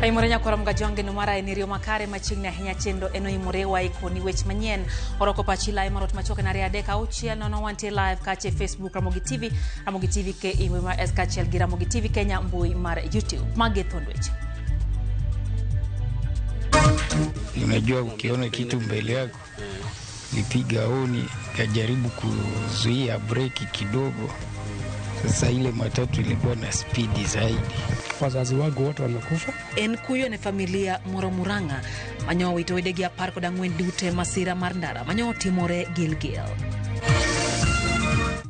Kaimorenya kwa mgajonge numara enirio makare machingna hinya chendo eno imorewa iko ni wech manyen oroko pachila imarot machoke na readeka uchiel no wante live kache Facebook Ramogi TV ke imwema eskachel gira Ramogi TV Kenya mbui mar YouTube magethondweche. Unajua ukiona kitu mbele yako nipiga honi kajaribu kuzuia breki kidogo. Sasa ile matatu ilikuwa na speed zaidi. Wazazi wangu wote wamekufa. En kuyo ne familia Muranga manyo witowedegia parko dangwen dute masira marndara manyo timore Gilgil.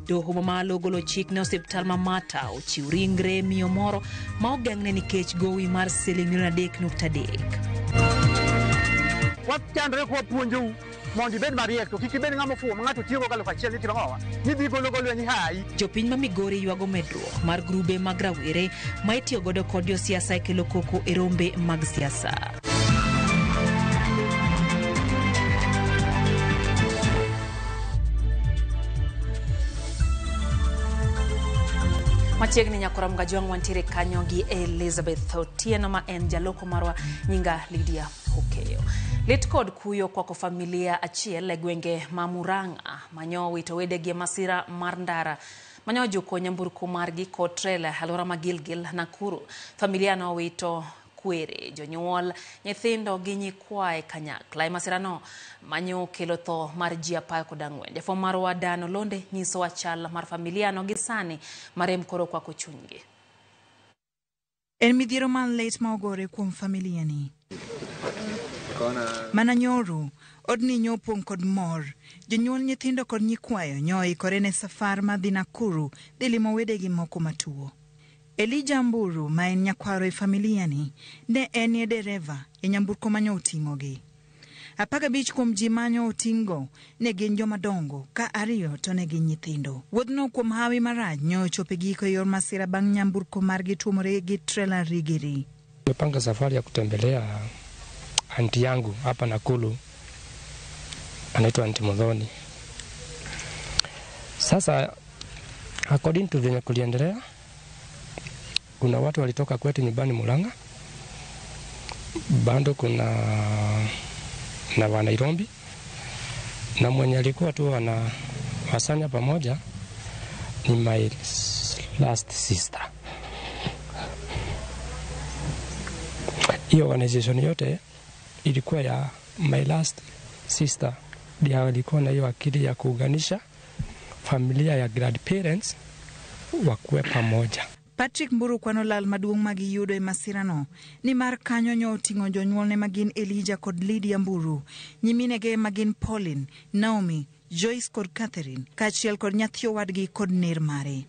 Doho mamalo golo chik ne hospital mamata uchiw ringre miyo moro ma ogengne nikech gowi mar $3.3. Watandre kwa puonjo mondi ben mariek to kiki ben ngamo fu ngato tiyo ko kalo achiel itimo ngowa ni bi golo ni hai jopiny ma Migori yuago medruok mar grube mag rawere ma itiyo godo kod siasa e kelo koko e rombe mag siasa. Machiegni nyakora mgajong wantire kanyo gi Elizabeth Otieno ma en jaloko marwa nyinga Lydia Hokeyo. Lit kod kuyo kwa familia achiel e gwenge ma Muranga manyo witowedegi masira mar ndara manyo juko nyamburko margi kod trailer alora ma Gilgil Nakuru. Familia no wito kwere jonyuol nyithindo gi nyikwae kanyakla masira no manyo kelo tho mar ji 14. Jafwambo marwa Dan Olonde nyiso achal mar familia no gisani marem koro kwa kuchungi. En midhiero man late ma ogore kuom familia ni. Mana nyoro, odni nyopong kod mor, jonyuol nyithindo kod nyikwayo nyoi korene safar ma dhi Nakuru limo wedegi moko matuo. Elijah Mburu ma en nyakwaro e familia ni ne en ye dereva e nyamburko manyo oting'ogi. 15 kuom ji manyo oting'o ne gin joma dongo ka 2 to ne gin nyithindo. Wuodhno kuom hawi maraj nyo chope giko yor masira bang' nyamburko margi tuomore gi trailer rigiri. Nimepanga safari ya kutembelea anti yangu hapa Nakuru, anaitwa Aunti Modhoni. Sasa according to venye kuliendelea, kuna watu walitoka kwetu nyumbani Muranga, bando kuna na wa Nairobi, na mwenye alikuwa tu wasanya pamoja ni my last sister. Hiyo organization yote ilikuwa ya my last sister, ndio alikuwa na hiyo akili ya kuunganisha familia ya grandparents wakuwe pamoja. Patrick Mburu kwano lal maduong' magi yudo e masirano ni mar kanyo nyo oting'o jonyuolne magin Elijah kod Lydia Mburu, nyiminege magin Pauline, Naomi, Joyce kod Catherine, kachiel kod nyathi wadgi kod ner mare.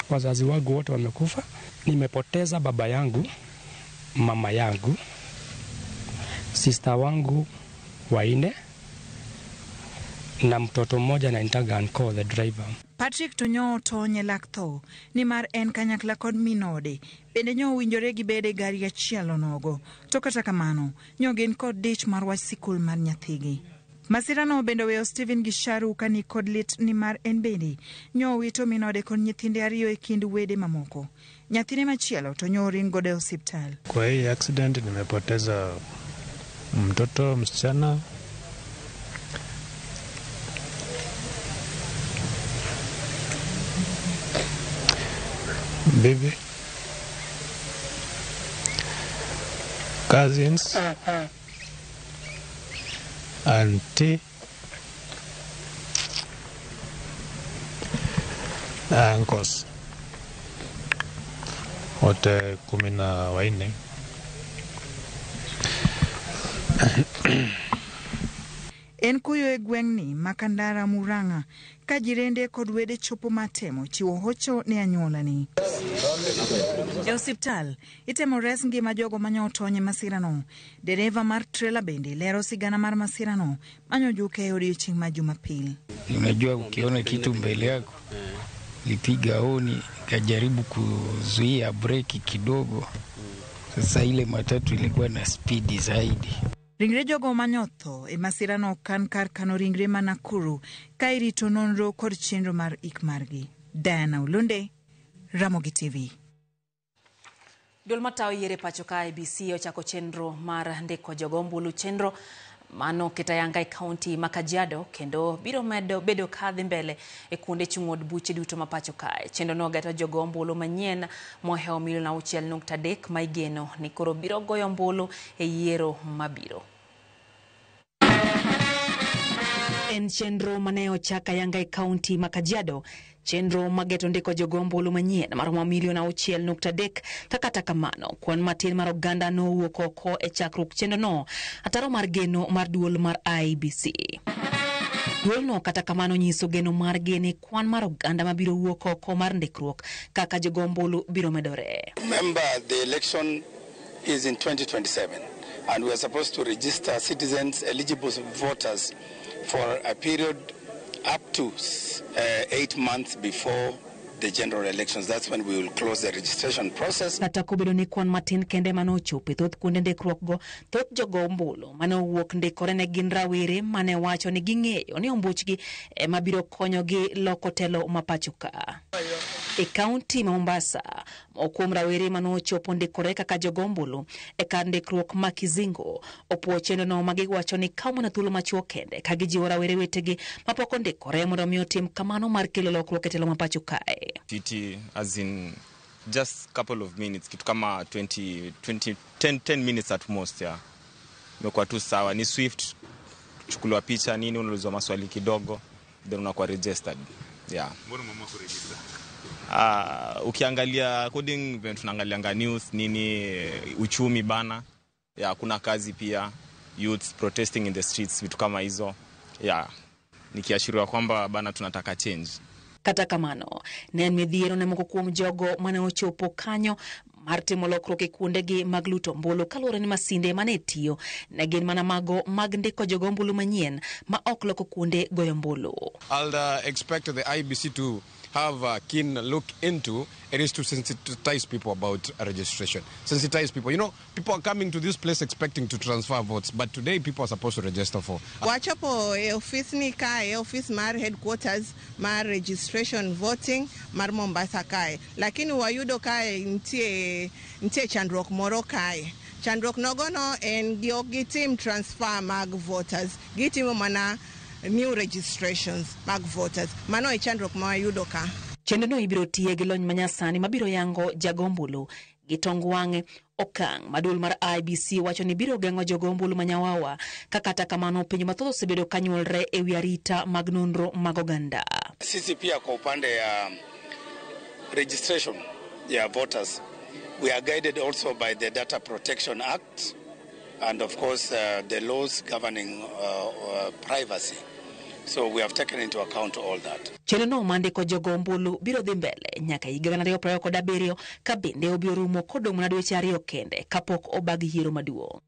Wazazi wangu wote wamekufa. Nimepoteza baba yangu, mama yangu, sister wangu waine na mtoto mmoja na intaga Anko the driver. Patrick to nyo tonye laktho ni mar en kanyakla kod minode bende nyo winjore gi bede gari achiel onogo to kata kamano nyo gin kod dich mar wach sikul mar nyathigi. Masirano bende weyo Steven Gisharu kani kod lit ni mar en bende nyo wito minode kod nyithinde 2 e kind wede mamoko. Nyathine machielo to nyo ringo de hospital. Kwa hii accident nimepoteza mtoto msichana, baby, cousins, auntie, uncles, wote 14. En kuyo e gweng'ni makandara Muranga ka jirende kod wede chopo matemo chiwo hocho ne anyuolani. E hospital itemo res ngima jogo manyo otonye masirano. Dereva mar trailer bende lero sigana mar masirano manyo juke e odiochieng' ma Jumapil. Unajua ukiona kitu mbele yako nipiga honi kajaribu kuzuia breki kidogo. Sasa ile matatu ilikuwa na speed zaidi. Ringre jogo manyotho e masirano kan kar kano ringre ma Nakuru ka irito nonro kod chenro mar ik margi. Diana Olunde, Ramogi TV. Dol matayo yiere pacho ka IEBC ochako chenro mar ndiko jogombulu chenro mano kitayanga e kaunti ma Kajiado kendo biro bedo kadhi mbele e kuonde chung'od buche duto ma pacho kae. Chenro no gato jogombulu manyien mohewo 6.3 ma igeno ni koro biro goyo ombulu e yiero mabiro. En chenro mane ochaka yanga e kaunti ma Kajiado. Chenro mageto ndiko jogombulu manyien maromo 6.3 kata kamano kwan matin mar oganda no wuok oko e chakruok chenro no ataro mar geno mar duol mar IEBC. Duol no kata kamano nyiso geno mar gene kwan mar oganda mabiro wuok oko mar ndikruok kaka jogombulu biro medore. Remember, the election is in 2027 and we are supposed to register citizens, eligible voters for a period up to 8 months before the general elections. That's when we will close the registration process. Kata kobedo ni kwan matin kende mano chope thoth kuonde ndikruok go thoth jogombulu mane wuok ndikore ne gin rawere mane wacho ni ging'eyo ni ombuchgi mabiro konyogi loko telo mapacho ka. E kaunti ma Mombasa, mokuom rawere mano chopo ndikore kaka jogombulu e kar ndikruok ma Kizingo opuo chenro no magiwacho ni kawo na thuolo machuok kende ka gijiwo rawere wetegi mapok ondikore mondo mi otim kamano mar kelo lokruok e telo mapacho kae. TT as in just couple of minutes, kitu kama 10 minutes at most, yeah. Mekuwa tu sawa, ni swift, chukuliwa picha nini, unaulizwa maswali kidogo, then unakuwa registered. Yeah. Mbona mama kuregister? Ukiangalia coding, tunaangalianga news nini, uchumi bana. Yeah, kuna kazi pia, youths protesting in the streets, vitu kama hizo. Yeah. Nikiashiriwa kwamba bana tunataka change. Kata kamano, ne midhiero ne moko kuom jogo mane ochopo kanyo mar timo lokruok e kuondegi mag luto ombulu kaluwore ni masinde mane tiyo ne gin mana mago mag ndiko jogombulu manyien ma ok loko kuonde goyo ombulu. I'll expect the IEBC to have a keen look into it is to sensitize people about registration. Sensitize people. You know, people are coming to this place expecting to transfer votes, but today people are supposed to register for. Wachapo office ni kae, office mar headquarters mar registration voting mar Mombasa kae. Lakini wayudo kae ntie chandruok moro kae. Chandruok nogono en gitim transfer mag voters. Gitimo mana new registrations mag voters. Mano e chandruok ma wayudo ka. Chenro no ibiro tiye gi lony manyasani mabiro yango jagombulu gi tong wang'e okang' madul mar IEBC wacho ni biro geng'o jogombulu manyawawa kata kamano piny mathoth osebedo kanyuolre e wi arita mag nonro mag oganda. Sisi pia kwa upande ya registration ya voters, we are guided also by the Data Protection Act and of course the laws governing privacy. So we have taken into account all that. Chenro no mandiko jogombulu biro dhi mbele nyaka higa 2027 ka bende obiro rumo kodong' mana dweche 2 kende kapok obagi yiero maduong'.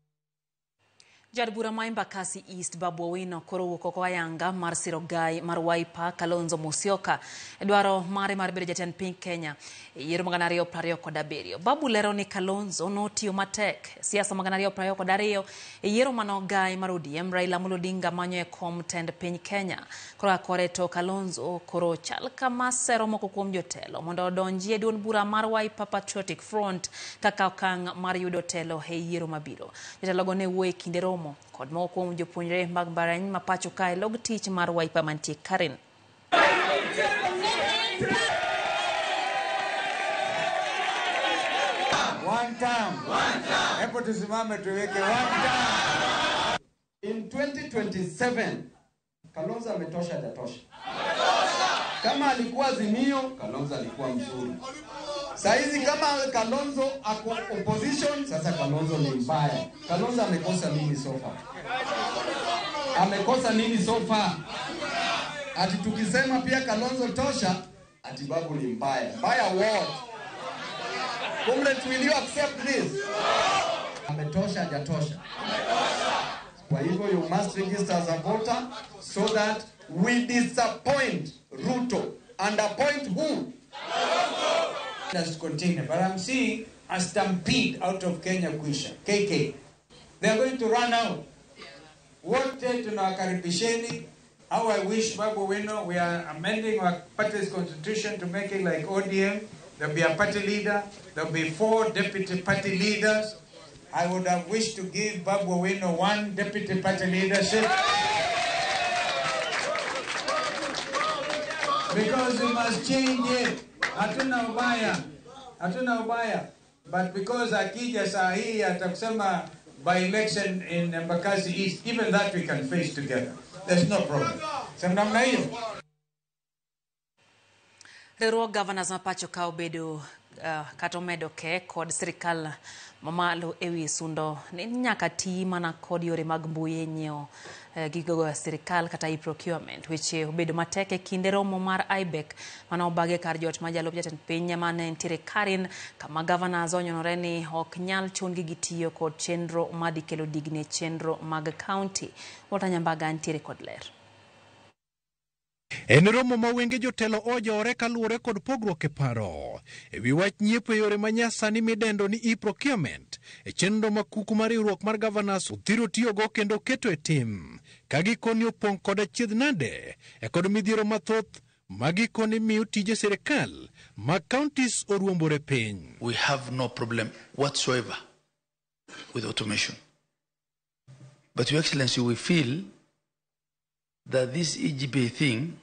Jad bura ma Embakasi East Babu Owino koro wuok oko ayanga mar siro gai mar Wiper Kalonzo Musyoka dwaro mare mar bedo jatend piny Kenya e yiero mag 2027. Babu lero ni Kalonzo notiyo matek siasa mag 2022 e yiero mano gai mar ODM Raila Amolo Odinga manyo e kom tend piny Kenya. Koro akore to Kalonzo koro chal kama sero moko kuom jotelo mondo odonji e duond bura mar Wiper Patriotic Front kaka okang' mar yudo telo e yiero mabiro. Jotelo go ne wuoyo kinde romo kod moko kuom jopuonjre mag Barany ma pacho kae log tich mar Wiper mantie Karen. One time. Hebu tusimame tuweke one time. In 2027 Kalonzo ametosha jatosha. Kama alikuwa Azimio, Kalonzo alikuwa mzuri. Saizi kama Kalonzo ako opposition, sasa Kalonzo ni mbaya. Kalonzo amekosa nini so far? Amekosa nini so far? Ati tukisema pia Kalonzo tosha, ati Babu ni mbaya. Mbaya what? Comrades, will you accept this? Ametosha hajatosha. Kwa hivyo you must register as a voter so that we disappoint Ruto and appoint who? Let's continue. But I'm seeing a stampede out of Kenya kuisha. KK. They are going to run out. Wote tunawakaribisheni. How I wish Babu Owino, we are amending our party's constitution to make it like ODM. There'll be a party leader. There'll be 4 deputy party leaders. I would have wished to give Babu Owino 1 deputy party leadership. Because we must change it. Hatuna ubaya. But because akija saa hii atakusema by election in Embakasi East, even that we can face together. There's no problem. Samnamna hiyo. Riwruog Governors ma pacho ka obedo kata omedo ke kod sirikal mamalo ewi sundo ni nyaka ti mana kod yore mag mbui nyiewo gigo sirikal kata procurement weche obedo matek e kinde romo mar IBEC mana obage kar jot ma jalup jatend piny mane ntiere Karin kama governors onyorore ni ok nyal chungi gitiyo kod chenro madi kelo digni chenro mag county. Walter Nyambaga ntiere kod ler. En romo ma wenge jotelo ojore kaluwore kod pogruok e paro ewi wach nyiepo yore manyasani midendo ni e-procurement e chenro makuku mar riwruok mar governors uthiro tiyogo kendo keto e tim kagikoni opong' kod achiedh nade e kod midhiero mathoth magikoni miyo tije sirikal ma counties oruombore piny. We have no problem whatsoever with automation. But Your Excellency, we feel that this EGP thing,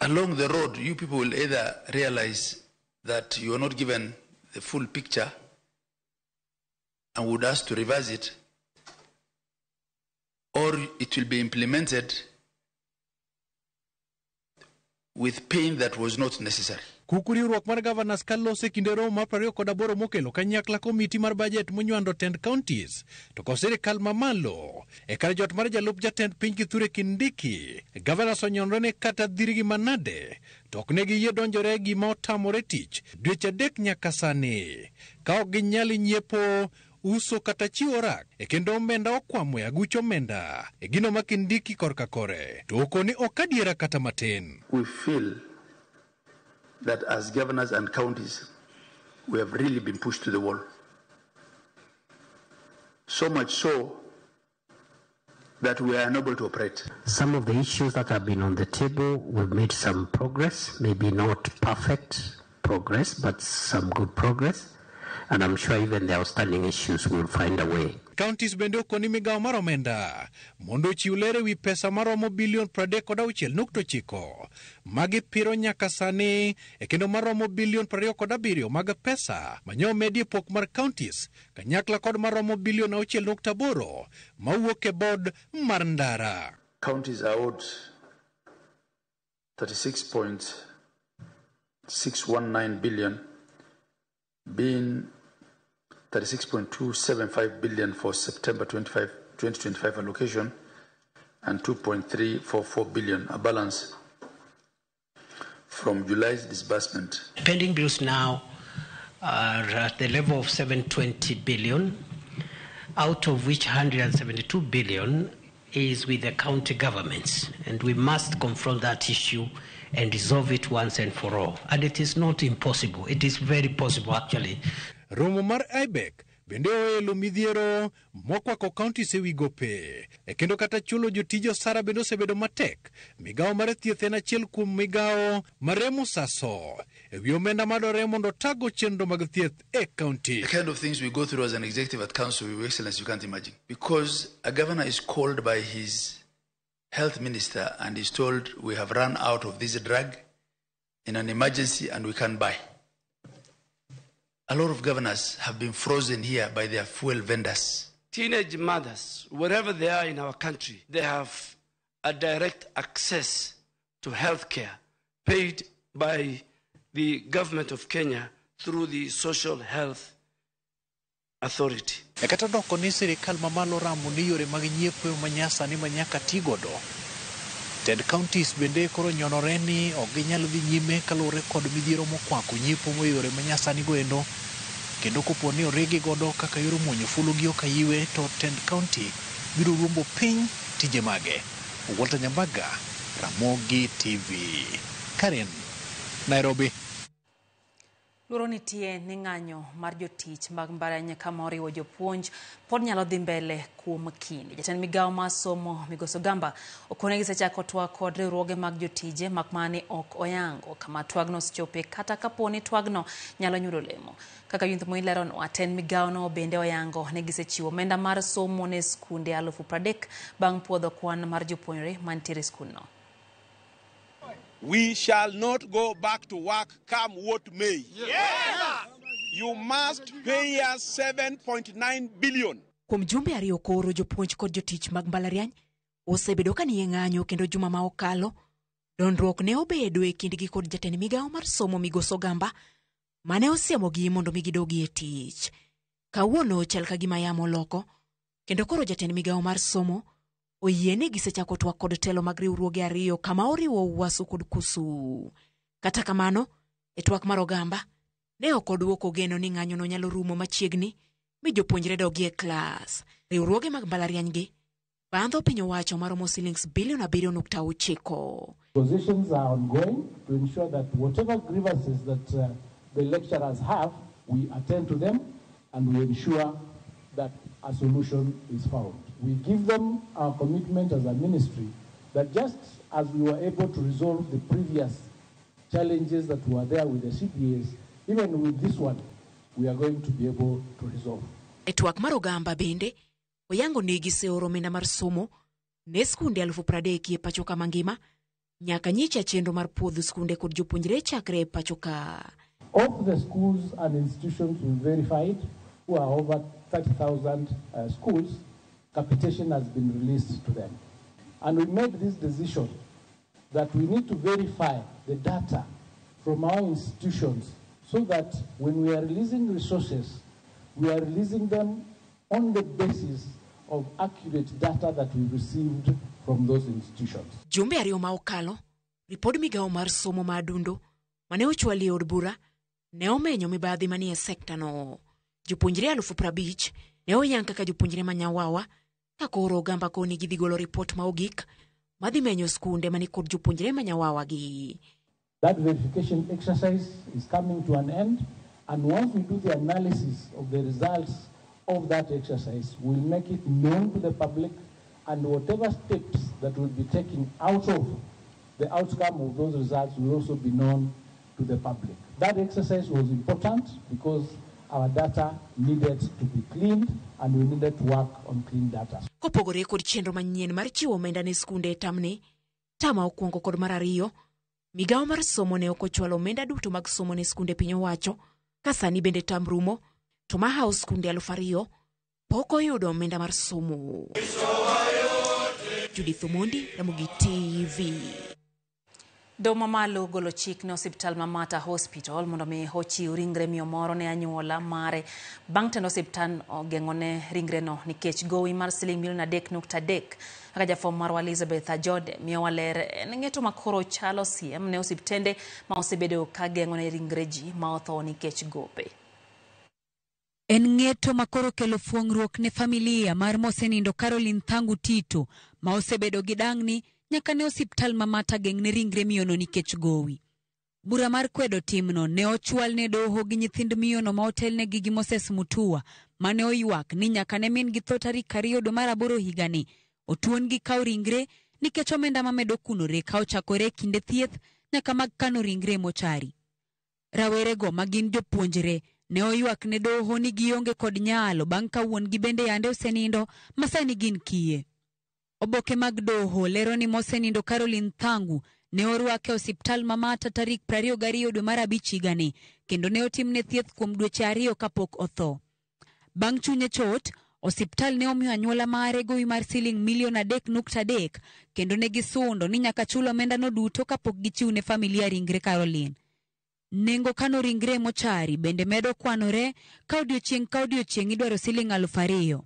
along the road, you people will either realize that you are not given the full picture and would ask to reverse it, or it will be implemented with pain that was not necessary. Kuku riwruok mar governors kalose kinde romo mar 28 mokelo kanyakla komiti mar budget monywando tend counties to ko sirikal mamalo e kar jot mar jalup jatend piny Kithure Kindiki governors onyorone kata dhirgi manade to ok ne giyie donjore gima otamore tich dweche adek nyaka sani ka ok ginyal nyiepo uso kata chiwo rak e kendo omenda okwamo e aguch omenda e gino ma Kindiki korka kore to okoni ok adiera kata matin. We feel that as governors and counties, we have really been pushed to the wall. So much so that we are unable to operate. Some of the issues that have been on the table, we've made some progress, maybe not perfect progress, but some good progress. And I'm sure even the outstanding issues will find a way. Counties bende okoni migawo mar omenda mondo chiw ler ewi pesa maromo bilion 36.9 magi piro nyaka sani e kendo maromo bilion 27 mag pesa manyo medie pok mar counties kanyakla kod maromo bilion 6.8 mawuok e bod mar ndara. Counties are owed 36.619 billion, being 36.275 billion for September 2025 allocation and 2.344 billion, a balance from July's disbursement. Pending bills now are at the level of 720 billion, out of which 172 billion is with the county governments, and we must confront that issue and resolve it once and for all. And it is not impossible. It is very possible, actually. Romo mar IBEC bende oelo midhiero mokwako counties ewi gope e kendo kata chulo jotije osara bende osebedo matek. Migawo mar thieth en achiel kuom migawo maremo saso ewi omenda madore mondo tago chenro mag thieth e county. The kind of things we go through as an executive at council, Your Excellency, you can't imagine. Because a governor is called by his health minister and is told we have run out of this drug in an emergency and we can't buy. A lot of governors have been frozen here by their fuel vendors. Teenage mothers, wherever they are in our country, they have a direct access to health care paid by the government of Kenya through the Social Health Authority. Kata doko ni sirikal mamalo ramo ni yore mag nyiepo manyasa ni manyaka tigodo. Ted counties bende koro nyonore ni ok ginyal dhi nyime kalure kod midhiero mokwako nyiepo yore manyasa ni goendo kendo kopo ni oregi godo kaka yoro muonyo fulu gi okayiwe to Tend County biro ruombo piny tije mage. Walter Nyambaga, Ramogi TV, Karen, Nairobi. Luoro nitie ni ng'anyo mar jotich mag mbalariany kama oriwo jopuonj pod nyalo dhi mbele kuom kinde. Jatend migawo mar somo Migoso Gamba okone gisechako twak kod riwruoge mag jotije makmane ok oyango kama twagno osechope kata kaponi twagno nyalo nyuolo lemo. Kaka Yuntho Moilero atend migawono bende oyango ne gisechiwo omenda mar somo ne skunde 30,000 bang' puodho kwan mar jopuonjre mantiere skundno. We shall not go back to work come what may. Yes. You must pay us 7.9 billion. Kuom jumbe ariyo koro jopuonj kod jotich mag mbalariany osebedo ka nie ng'anyo kendo juma ma okalo dondruok ne obedo e kindgi kod jatend migawo mar somo Migoso Gamba mane osiemogi mondo gidogi e tich. Kawuono chal ka gima yamo loko kendo koro jatend migawo mar somo oyiene gisechako twak kod telo mag riwruoge ariyo kama oriwo Uwasu kod Kusu. Kata kamano, e twak mar Ogamba ne ok oduoko geno ni ng'anyono nyalo rumo machiegni mi jopuonjre dogi e klas. Riwruoge mag mbalariany gi bandho piny owacho maromo shillings bilion 7.9. Positions are ongoing to ensure that whatever grievances that the lecturers have, we attend to them and we ensure that a solution is found. We give them our commitment as a ministry that just as we were able to resolve the previous challenges that were there with the CPAs, even with this one, we are going to be able to resolve. E twak mar Ogamba bende, oyango ni giseoro omenda mar somo ne skunde 30,000 e pacho ka mangima, nyaka nyicha chenro mar puodho skunde kod jopuonjre chakre e pacho ka. Of the schools and institutions we verified, who are over 30,000 schools, capitation has been released to them. And we made this decision that we need to verify the data from our institutions so that when we are releasing resources, we are releasing them on the basis of accurate data that we received from those institutions. Jumbe ariyo ma okalo, ripod migawo mar somo ma adundo, mane ochwali e od bura, ne omenyo mibadhi manie sekta no. Jopuonjre 50,000 ne oyang kaka jopuonjre manyawawa, ka koro Ogamba koni gidhi golo report ma ogik, madhi menyo skunde mani kod jopuonjre manyawawa gi. That verification exercise is coming to an end, and once we do the analysis of the results of that exercise, we'll make it known to the public, and whatever steps that will be taken out of the outcome of those results will also be known to the public. That exercise was important because our data needed to be cleaned and we needed to work on clean data. Kopogore kod chenro manyien mar chiwo omenda ne skunde tamne, tama okuongo kod mar ariyo, migawo mar somo ne okochwalo omenda duto mag somo ne skunde piny owacho, ka sani bende tam rumo, to ma house skunde 2,000 pok oyudo omenda mar somo. Judith Omondi, Ramogi TV. Doho mamalo golo chik ne osiptal ma Mata Hospital mondo mi ochiw ringre miyo moro ne anyuola mare bang' tend osiptal ogeng'o ne ringre no nikech gowi mar $3.3 kaka jafwambo marwa Elizabeth Ajode miyo waler en ng'eto makoro chalo siem ne osiptende ma osebedo ka geng'o ne ringre ji ma otho nikech gope. En ng'eto makoro kelo fuong'ruok ne familia mar mosenindo Caroline Thangu Tito ma osebedo gi dang'ni nyaka ne osiptal ma Mata geng'ne ringre miyono nikech gowi. Bura mar kwedo timno ne ochwal ne doho gi nyithind miyono ma otelnegi gi Moses Mutua mane oywak ni nyaka ne min gi tho tarik 2 dwe mar 8 higani otuon gi kaw ringre nikech omenda mamedo kunore ka ochakore kinde thieth nyaka mag kano ringre mochari. Rawerego magin jopuonjre ne oywak ne doho ni gionge kod nyalo bang' ka wuon gi bende yande osenindo masani gin kiye. Oboke mag doho lero ni mosenindo Caroline Thangu ne orwake osiptal ma Mata tarik 22 dwe mar 5 higani kendo ne otimne thieth kuom dweche 2 kapok otho. Bang' chunye chot, osiptal ne omiyo anyuola mare gowi mar $3.3 kendo ne gisundo ni nyaka chulo omenda no duto kapok gichiwne familia ringre Caroline. Nengo kano ringre mochari bende medo kwanore ka odiochieng' idwaro $2,000.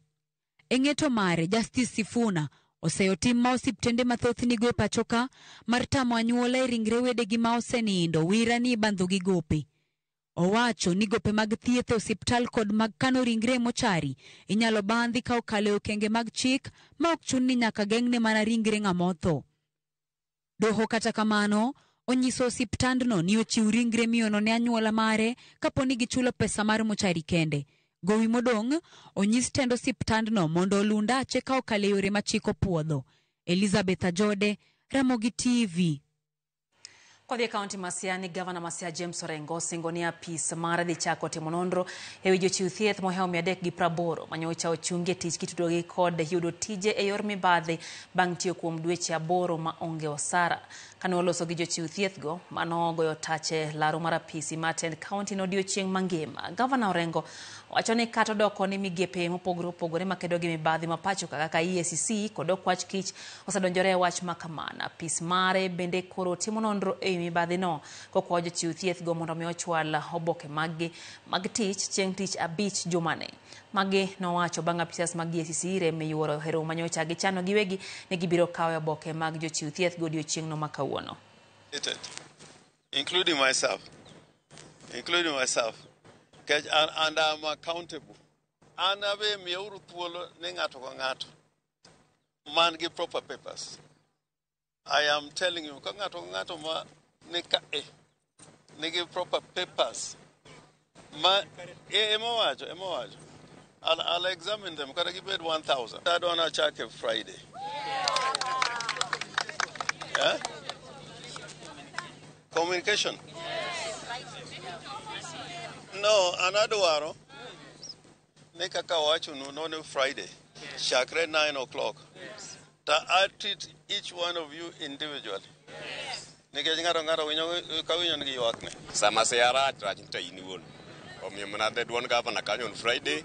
E ng'eto mare Justice Sifuna oseyo tim ma osiptende mathoth nigo e pacho ka mar tamo anyuola e ringre wedegi ma osenindo wira ni bandho gi gope. Owacho ni gope mag thieth e osiptal kod mag kano ringre mochari inyalo bandhi ka okalo e okenge mag chik ma ok chun ni nyaka geng'ne mana ringre ng'ama otho. Doho kata kamano onyiso osiptandno ni ochiw ringre miyono ne anyuola mare kapo ni gichulo pesa mar mochari kende. Gowi modong' onyis tend osiptandno mondo olundache ka okale yore machiko puodho. Elizabeth Ajode, Ramogi TV. Kodhi kaunti Masiani, Gavana Masia James Orengo singonia pis mar dhi chako timo nonro ewi jochiw thieth mohewo 380 manyocha ochungie tich kitudogi kod yudo tije e yor mibadhi bang' tiyo kuom dweche 8 ma onge osara. Kane oloso gi jochiw thieth go manogoyo tache laro mar apisi mar tend kaunti n'odiochieng' mangima. Gavana Orengo wacho ni kata doko ni migepe mopogore makedo gi mibadhi mapacho kaka EACC kod okwach kich osedonjore e wach makamana. Apis mare bende koro timo nonro e mibadhi no kokwayo jochiw thieth go mondo mi ochwal oboke mag tich chieng' tich 5 jumane. Magi nowacho bang' apisas mag EACC rem yuoro hero manyocha gichano giwegi ne gibiro kawo oboke mag jochiw thieth go odiochieng' no makawuono. Including myself. And I'm accountable. And abe miuru thuolo ne ng'ato ka ng'ato man gi proper papers. I am telling you, ka ng'ato ka ng'ato ma ne gi proper papers. Ema wacho. I'll examine them. Kata gibed 1,000. I don't want to check a Friday. Yeah? Communication. No, another waro. Ne kaka wacho no Friday. Chakre 9 o'clock. I treat each one of you individually. Nikech ng'ato winyo ka winyo nigi ywakne. Sama sayara rajinta iniwon. Omiyo manade duon gavana kanyo on Friday.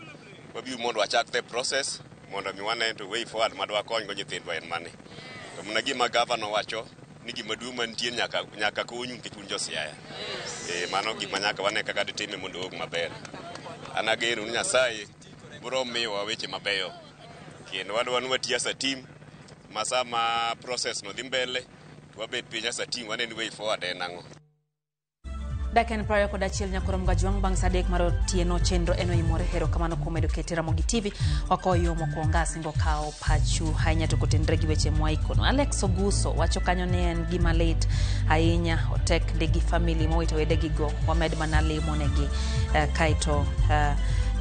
Wabi mondo wachak the process mondo mi wane to way forward madwa kony go nyithindwa en mane. To mna gima gavana wacho ni gima duong' mantie nyaka konyu nikech un josiaya. Mano gima nyaka wane kaka ditime mondo og maber. An ageno ni Nyasaye biro miyowa weche mabeyo. Kendo wadwa watiyo as a team masama process no dhi mbele wabet piny as a team wane ni way forward en ang'o. Daken prayo kod achiel nyakorom gajwang' bang' sadek mar otieno chenro eno imore hero kamano kuom edukete Ramogi TV wakoyo mokwonga singo kao pachu hainya to kotendre gi weche mwaikono. Alex Oguso wacho kanyo ne en gima late hainya otek degi family mowito wedegi go wamed manale monegi kaito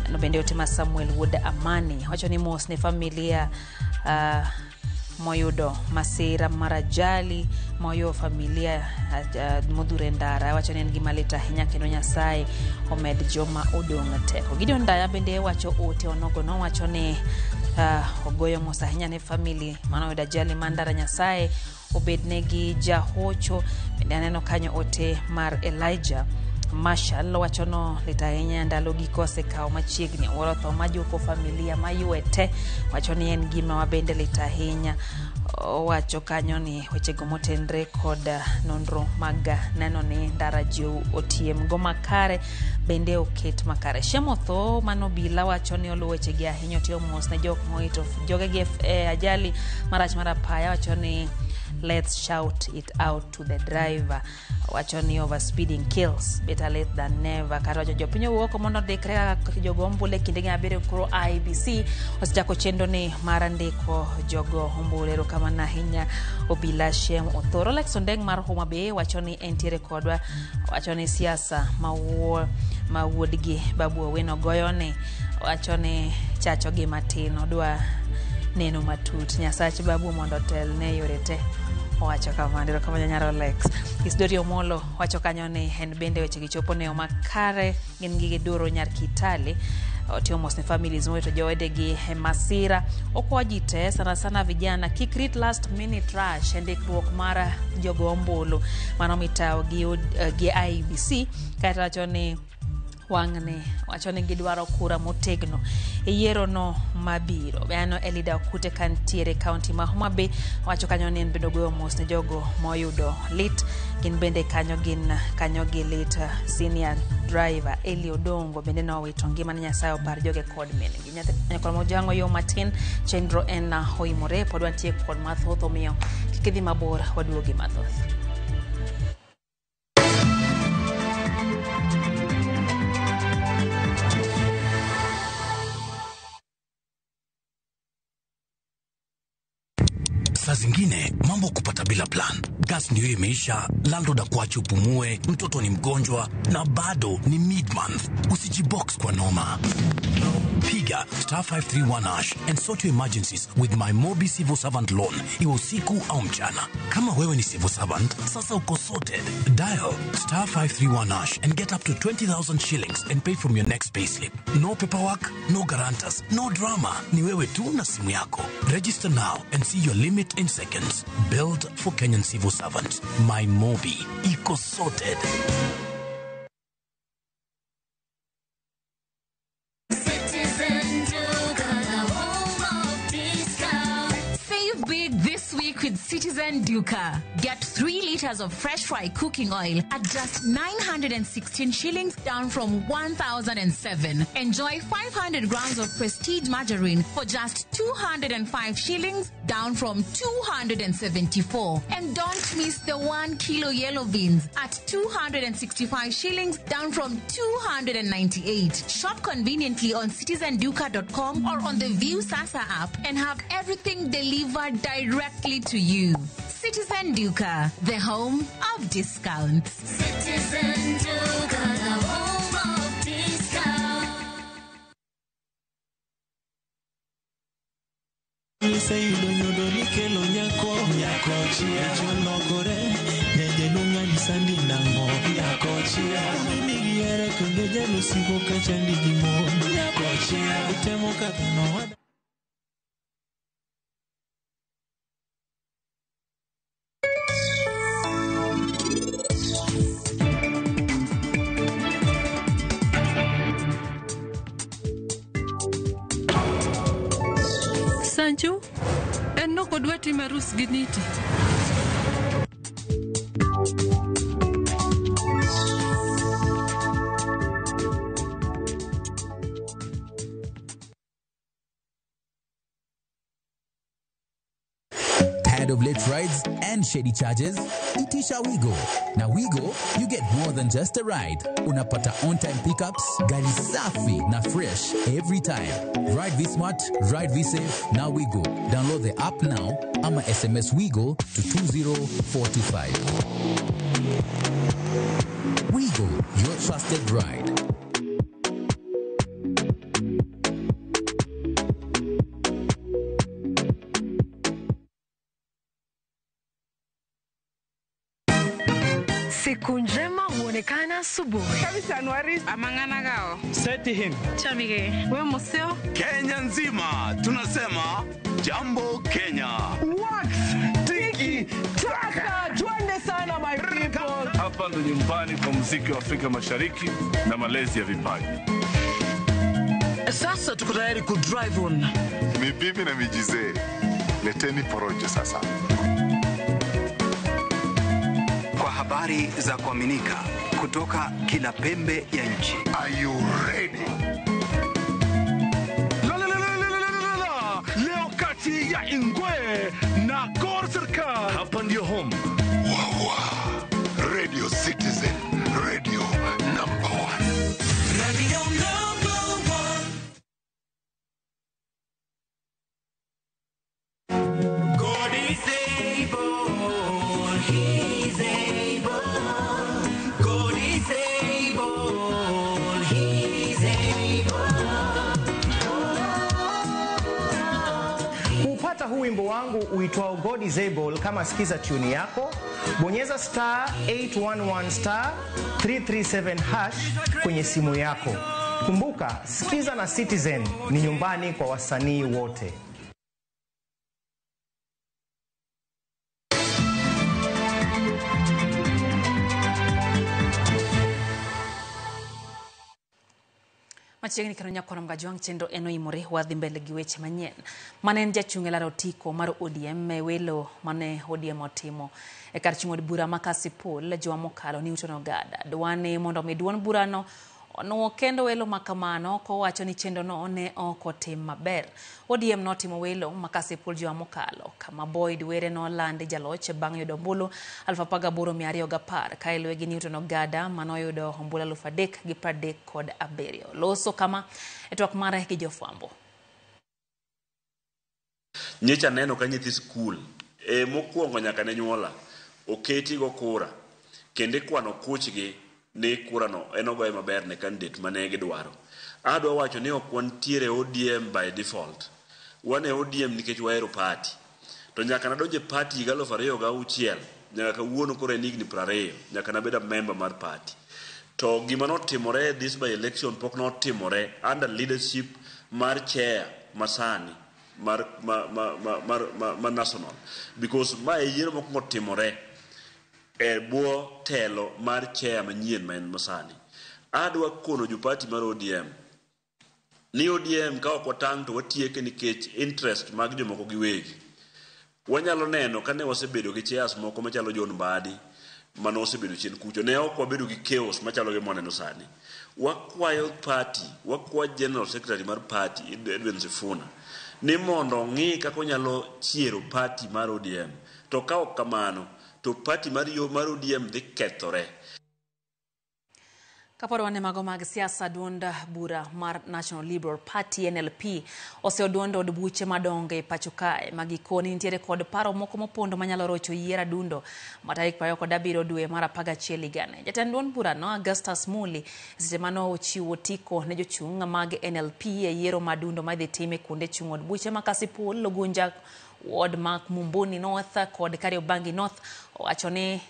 no bende otima Samuel Wood Amani wacho ni mos ne familia moyudo masira marajali moyo familia modhure ndara wacho ni en gima lit ahinya kendo Nyasaye omed joma odong' teko. Gideon Daya bende wacho ote onogo no wacho ni ogoyo mos ahinya ne family manoyudo ajali mandara. Nyasaye obednegi jahocho. Bende aneno kanyo ote mar Elijah Marshall wacho no lit ahinya ndalo gikose kao machiegni wuoro majoko familia mayuete wacho ni en gima wabende lit ahinya. Wacho kanyo ni wechego motendre kod nonro mag neno ni ndara jo otiem go makare bende oket makare. Shemotho manobila wacho ni oluwo wechegi ahinya tiyo mos ne jok moito jogegi ajali marach marapaya wacho ni let's shout it out to the driver. Wacho ni overspeeding kills, better late than never. Karo jopinyo woko mondo dekre jogo ombule kinde gi abere kuro IBC osechako chendo ni marandiko jogo ombulero kama na hinya obila Shem Othoro. Alex Ondeng mar Homa Bay wacho ni entiere kodwa wacho ni siasa mawuodgi Babu Owino goyone wacho ni chacho gi matin odwa neno matut. Nyasache Babu mondo tel ne yorete wacho kamandiro kama nyaro Lex. Isdorio Molo wacho kanyo ni en bende weche gichopo ne makare gin gige duro nyar Kitale otio mos ne families moito jowedegi masira okwajite sana vijana kikrit last minute rush ndikruok mara jogo ombulu manomitawo gi IBC kata wacho ni wang'ne wacho ni gidwaro kura motegno e yiero no mabiro. Beano Elida Okute kantiere kaunti ma Homa Bay wacho kanyo ni en bendo goyo mos ne jogo moyudo lit gin bende kanyo gi lit senior driver Eli Odongo bende no wito ngima ni Nyasaye opar joge kod men gi nyakol mojango yo matin chenro en hoimore pod wantie kod mathoth omiyo kikidhi mabor waduogi mathoth. Saa zingine mambo kupata bila plan. gas ndio imeisha, landlord akuache upumue, mtoto ni mgonjwa na bado ni mid-month. Usijibox kwa noma. Piga *531# and sort your emergencies with my Mobi Civil Servant Loan, iwe usiku au mchana. Kama wewe ni civil servant, sasa uko sorted. Dial *531# and get up to 20,000 shillings and pay from your next payslip. No paperwork, no guarantors, no drama. Ni wewe tu na simu yako. Register now and see your limit in seconds. Build for Kenyan civil servants. My Mobi, iko sorted. With Citizen Duka. Get 3 liters of fresh fry cooking oil at just 916 shillings, down from 1,007. Enjoy 500 grams of prestige margarine for just 205 shillings, down from 274. And don't miss the 1 kilo yellow beans at 265 shillings, down from 298. Shop conveniently on citizenduka.com or on the View Sasa app and have everything delivered directly to you. Citizen Duka, the home of discounts. Citizen Duka, the home of discounts. Sancho, en no kodwa timo arus gi Niti. Tired of late rides and shady charges? Itisha Wigo. Now Wigo, you get more than just a ride. Unapata on-time pickups, gari safi na fresh every time. Ride V-Smart, ride V-Safe, now Wigo. Download the app now, ama SMS Wigo to 2045. Wigo, your trusted ride. Siku njema huonekana asubuhi. Kabisa Januari amangana gao. Seti him. Chamige. We museo. Kenya nzima tunasema jambo Kenya. Wax, tiki, taka. Twende sana my people. Hapa ndo nyumbani kwa muziki wa Afrika Mashariki na malezi ya vipaji. Sasa tuko tayari ku drive on. Mibibi na mijize. Leteni porojo sasa. Habari za kuaminika kutoka kila pembe ya nchi. Are you ready? Leo kati ya Ingwe na Gor Serikali. Hapa ndio home. Radio Citizen, radio number 1. Radio number 1. God is able, he's able. God is able, he's able. Kupata huu wimbo wangu uitwao God is Able, kama sikiza tune yako, bonyeza *811 *337# kwenye simu yako. Kumbuka, sikiza na Citizen ni nyumbani kwa wasanii wote. Machiegni karo nyakoro mgajwang chendo eno imore wadhi mbele gi weche manyien. Mane en jachung' lara otiko mar ODM welo mane ODM otimo e kar chung' od bura ma Kasipul juma mokalo ni Newton Ogada dwane mondo mi duon burano onuo kendo welo makamano kowacho ni chendo no ne ok otim maber. ODM notimo welo ma Kasipul juma mokalo kama Boyd Were no landi jaloch bang' yudo ombulu 18,210 ka ilwe gi Newton Ogada manoyudo ombulu 3,037. Loso kama etwak mara gi jofwambo. Nyecha neno ka nyithi skul mokuongo nyaka ne nyuola oketi go kura kende kwano kuchgi ni kurano enogoye maber ne candidate mane gidwaro. Adwa wacho ni ok wantiere ODM by default. Wane ODM nikech wahero party. To nyaka nadonje party higa 2006 nyaka kawuono koro en higni 20 nyaka nabeda member mar party. To gima notimore this by election pok notimore under leadership mar chair masani mar national, because my yiero mokwongo timore e bwo telo mar chair manyien ma en masani. Adwa kono jo party mar ODM ni ODM ka ok watang' to watieke nikech interest mag jomoko giwegi. Wanyalo neno kane wasebedo gi chairs moko machalo John Mbadi mano osebedo chien kucho, ne ok wabedo gi chaos machalo gi moneno sani. Wakwayo party, wakwa general secretary mar party Edwin Sifuna ni mondo ng'i kaka onyalo chiero party mar ODM, to ka ok kamano to party mar ODM dhi kethore. Kapod wane mago mag siasa, duond bura mar National Liberal Party NLP oseoduondo od buche madongo e pacho kae magikoni nitiere kod paro moko mopondo manyalo rocho yiero adundo matarik 27 dwe mar 11 higani. Jatend duond bura no Augustus Muli seche mano ochiwo tiko ne jochung' mag NLP e yiero madundo madhi time kuonde chung' od buche ma Kasipul, Logunja, Ward Mark Mumbuni North kod Kariobangi North. Owacho ni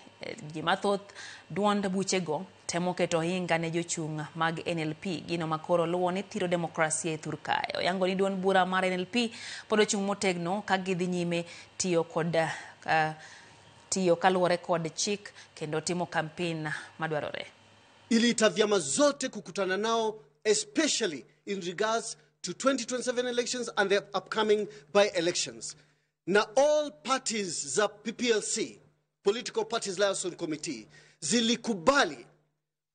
gimathoth duond buchego temo keto hinga ne jochung' mag NLP gino makoro luwo ni thiro demokrasia e thur kae. Oyango ni duond bura mar NLP pod ochung' motegno ka gidhi nyime tiyo kaluwore kod chik kendo timo campaign madwarore. Iliita vyama zote kukutana nao, especially in regards to 2027 elections and the upcoming by-elections. Na all parties za PPLC, Political Parties Liaison Committee, zilikubali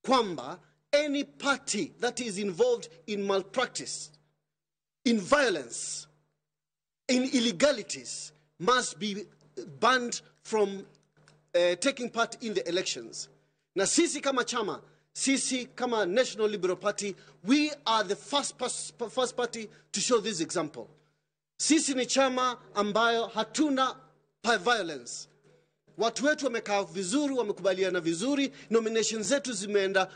kwamba any party that is involved in malpractice, in violence, in illegalities must be banned from taking part in the elections. Na sisi kama chama, sisi kama National Liberal Party, we are the first party to show this example. Sisi ni chama ambayo hatuna violence. Watu wetu wamekaa vizuri, wamekubaliana vizuri, nominations zetu zimeenda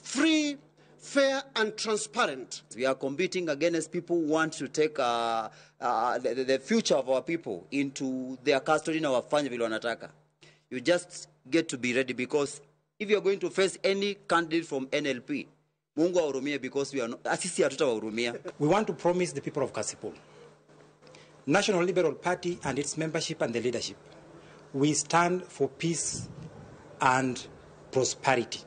free, fair and transparent. We are competing against people who want to take the future of our people into their custody na wafanye vile wanataka. You just get to be ready, because if you are going to face any candidate from NLP, Mungu ahurumie, because we are not, asisi hatutawahurumia. We want to promise the people of Kasipul, National Liberal Party and its membership and the leadership, we stand for peace and prosperity.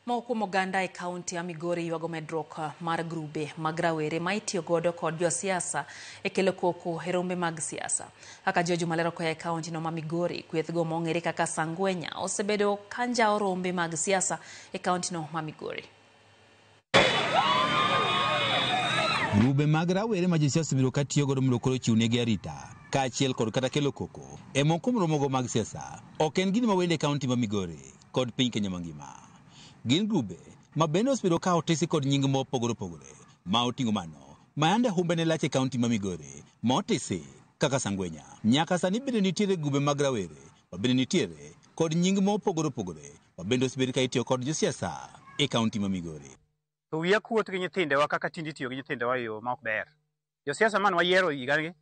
Maukumo ganda e kaunti ya Migori yuago medruok mar grube mag rawere ma itiyo godo kod josiasa e kelo koko e rombe mag siasa. Kaka Jojo malero koya e kaunti no ma Migori, kwethgo mong'ere kaka Sangwenya osebedo kanjao rombe mag siasa e kaunti no ma Migori. Grube mag rawere ma josiasa biro katiyo godo mondo koro chiwnegi arita kaachiel kod kata kelo koko e moko romogo mag siasa. Ok en gini mawende e kaunti ma Migori kod piny Kenya mangima. Gin grube ma bende osebedo ka otesi kod nying mopogore opogore ma oting'o mano mayande humbe ne lach e kaunti ma Migori ma otesi kaka Sangwenya. Nyaka sani bende nitiere grube mag rawere ma bende nitiere kod nying mopogore opogore ma bende osebedo ka itiyo kod josiasa e kaunti ma Migori. To wiya kuot gi nyithindewa kaka tindi tiyo gi nyithindewa yo ma ok ber. Josiasa man wayiero higani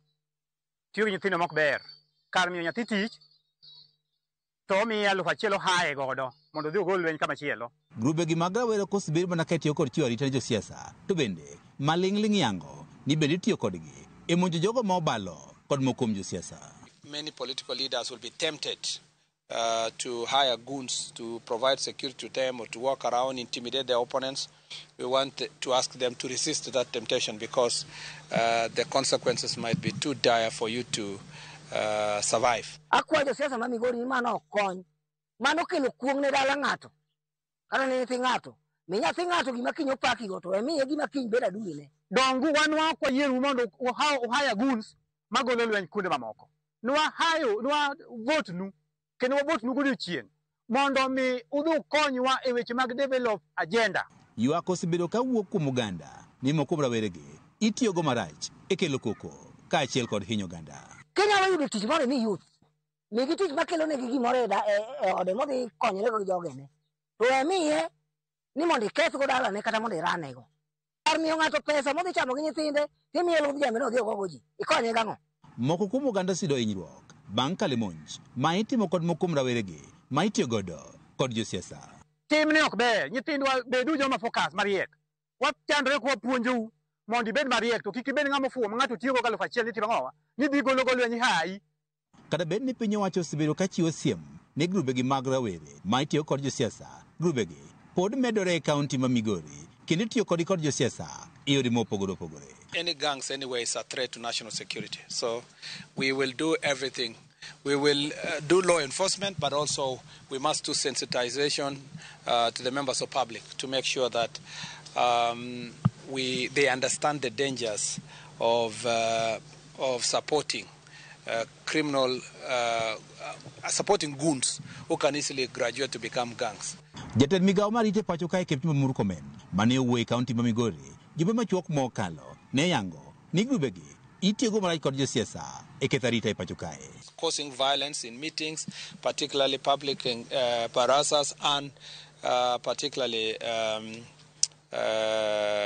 tiyo gi nyithindo ma ok ber. Kar miyo nyathi tich to miya 1,000 hae godo mondo dhi ogol lweny kama chielo. Grube gi mag rawere kosebedo mana ka tiyo kod chiwo arita ne josiasa, to bende maling'ling' yango ni bende tiyo kodgi e monjo jogo ma obalo kod mokom josiasa. Many political leaders will be tempted to hire goons to provide security to them or to walk around, intimidate their opponents. We want to ask them to resist that temptation, because the consequences might be too dire for you to survive. Akwa josiasa ma Migori mano okony. Mano kelo kuong' ne dala ng'ato. Kata ne nyithi ng'ato. Mi nyathi ng'ato gima kiny opaki go to emiye gima kiny bed aduyene. Dongu wan wakwa yieru mondo uhaya goons magolo lweny kuonde mamoko. Nwa vote nu. Kendo wabot nu godiochieng' mondo mi udhi konywa e weche mag develop agenda. Ywak osebedo ka wuok kuom oganda ni moko raweregi itiyogo marach e kelo koko kaachiel kod hinyo oganda. Kenya yudo tich moro ni youth. migi tich makelo ne gigi moreda e ode modhi konyre go jogene to emiye ni mondo iketh go dalane kata mondo irane go ar miyo ng'ato pesa modhi chamo gi nyithinde timiyo ludh jambe no dhi ogogo ji ikonye gang'o. Moko kuom oganda sido hinyruok bang' kale monj ma itimo kod moko kuom raweregi ma itiyo godo kod josiasa. Tim ni ok ber, nyithindwa bedu joma focus mariek. Wachandre kuwa puonjou mondo ibed mariek to kik ibed ng'ama ofuwo ma ng'ato tiyogo ka 1,000 ni timo ng'owa ni dhi golo lwenyi hai. Kata bed ni piny owacho osebedo ka chiwo siem ne grubegi mag rawere ma itiyo kod josiasa, grubegi pod medore e kaunti ma Migori kendo itiyo kod josiasa e yore mopogore opogore. Any gangs anyway is a threat to national security. So we will do everything. We will do law enforcement, but also we must do sensitization to the members of public to make sure that they understand the dangers of supporting supporting goons who can easily graduate to become gangs. Jatend migawo marite pacho kae Kipchumba Murkomen mane owuoyo e kaunti ma Migori jumbe machuok mokalo ne yango ni grubegi itiyogo marach kod josiasa e ketho arita e pacho kae. Causing violence in meetings, particularly public barazas and particularly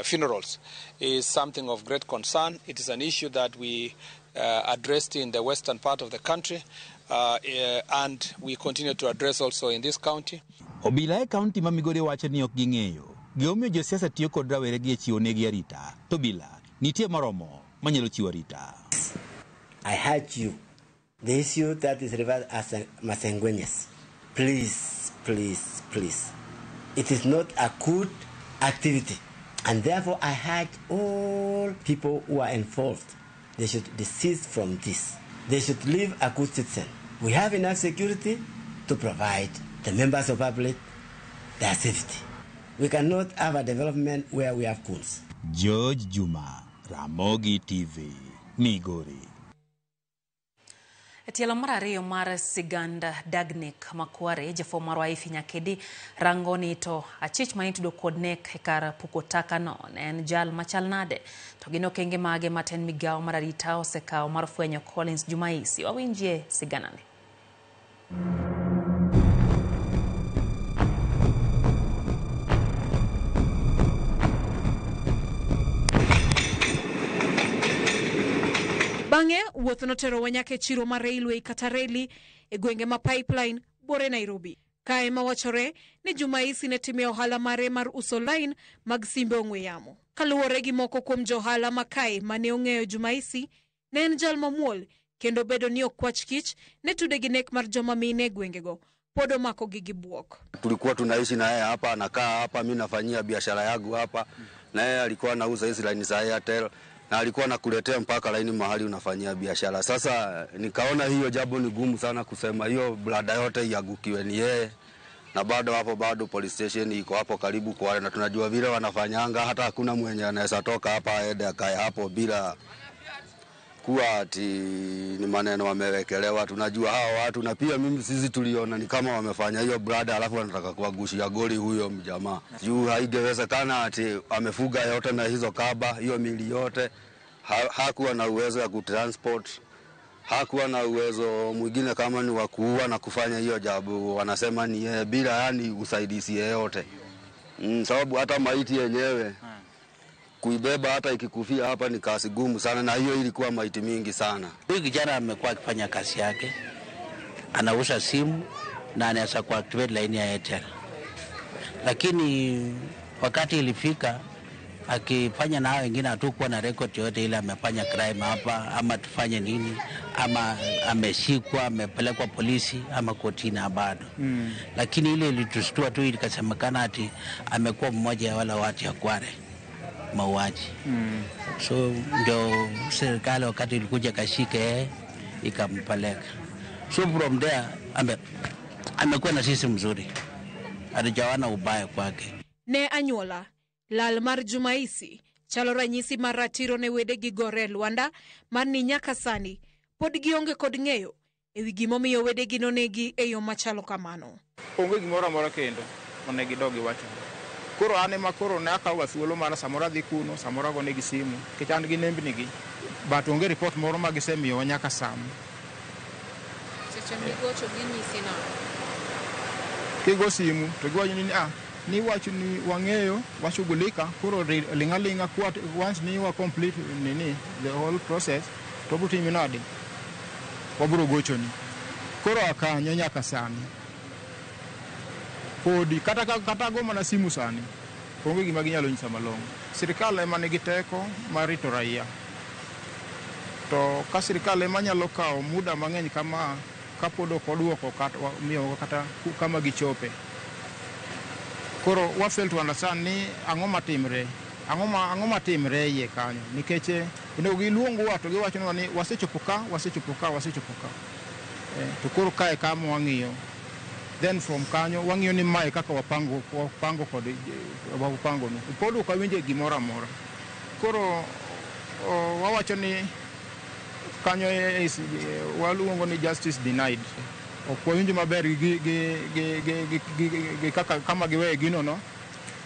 funerals, is something of great concern. It is an issue that we addressed in the western part of the country and we continue to address also in this county. Obila e kaunti ma Migori wacho ni ok ging'eyo gimomiyo josiasa tiyo kod raweregi e chiwo negi arita to bila nitie maromo manyalo chiwo arita. I urge you, the issue that is referred as Masengwenyes, please, please, please. It is not a good activity, and therefore I urge all people who are involved, they should desist from this. They should live a good citizen. We have enough security to provide the members of public their safety. We cannot have a development where we have goons. George Juma, Ramogi TV, Migori. Tielo mar ariyo mar siganda Dagnik Makware jafo marwa Ifi Nyakedi rangoni to achich manitudo kod nek e kar puko taka no en jal machal nade to gino kenge mage maten migawo mar arita osekawo mar fwenyo Collins Jumaisi wawinjie siganani. Bange wuoth notero wanyake chiro mar railway kata reli e gwenge ma Pipeline bore Nairobi. Kae ma wachore ni Jumaisi ne time ohala mare mar uso line mag simbe ong'we yamo. Kaluwore gi moko kuom johala ma kae mane ong'eyo Jumaisi ne en jal mamuol kendo bedo ni okwach kich ne tude gi nek mar joma mine gwengego podo mako gigi buok. Tulikuwa tunaishi na yeye hapa, anakaa hapa, mimi nafanyia biashara yangu hapa, na yeye alikuwa anauza hizi line za Airtel na alikuwa anakuletea mpaka laini mahali unafanyia biashara. Sasa nikaona hiyo jambo ni gumu sana kusema hiyo brada yote iagukiwe ni yeye, na bado police station iko hapo karibu kwa, na tunajua vile wanafanyanga, hata hakuna mwenye anaweza toka hapa aende akae hapo bila kuwa ati ni maneno wamewekelewa. Tunajua hao watu, na pia sisi tuliona ni kama wamefanya hiyo brada alafu wanataka kuagushia goli huyo mjamaa. Juu haingewezekana ati amefuga yote na hizo kaba, hiyo mili yote. Hakuwa na uwezo ya kutransport, hakuwa na uwezo mwingine kama ni wa kuua na kufanya hiyo jambo. Wanasema ni yeye bila yani usaidizi yote. Sababu hata maiti yenyewe kuibeba hata ikikufia hapa ni kazi gumu sana, na hiyo ilikuwa maiti mingi sana. Huyu kijana amekuwa akifanya kazi yake, anauza simu na anaweza kuactivate line ya Airtel. Lakini wakati ilifika akifanya na hao wengine hatukuwa na record yote ile amefanya crime hapa ama tufanye nini ama ameshikwa amepelekwa polisi ama kotini bado. Lakini ile ilitustua tu, ikasemekana ati amekuwa mmoja ya wale watu ya Kware mauaji. So ndio serikali wakati ilikuja kashike ikampeleka. So from there amekuwa na sisi mzuri, hatujawana ubaya kwake. Ne anyuola lal mar Jumaisi chalo ranyisi mar ratiro ne wedegi gore Luanda mar ni nyaka sani pod gionge kod ng'eyo ewi gimomiyo wedegi nonegi e yo machalo kamano. Onge gimoro amora kendo onegi dogi wacho. Koro ane makoro ne akawa thuolo mar samora dhi kuno, samora go negi simu, kichan gi nembni gi. But onge report moro ma gisemiyo nyaka sam. weche migocho ginyisi na kigo simu to giwacho ni wacho ni wang'eyo washughulika koro lingalinga kwat once ni wa complete the whole process to butimi nade waburo gocho ni koro akanyo nyaka sani podi kata go mana simu sani onge gima ginyalo nyisa malong'o. Sirikal ema nigi teko mar rito raia, to ka sirikal ema nyalo kawo muda mang'eny kama kapod ok oduoko miyo kata kama gichope. Koro wa fail to understand ni ang'o matimre iye kanyo, nikech onego giluongo to giwacho ni wasechopo ka. To koro kae kama wang'iyo, then from kanyo wang'iyo ni mae kaka wapango kod wapango no pod ok awinje gimoro amora. Koro wawacho ni kanyo waluongo ni justice denied. Ok wawinjo maber gi kaka kama giweye gino no,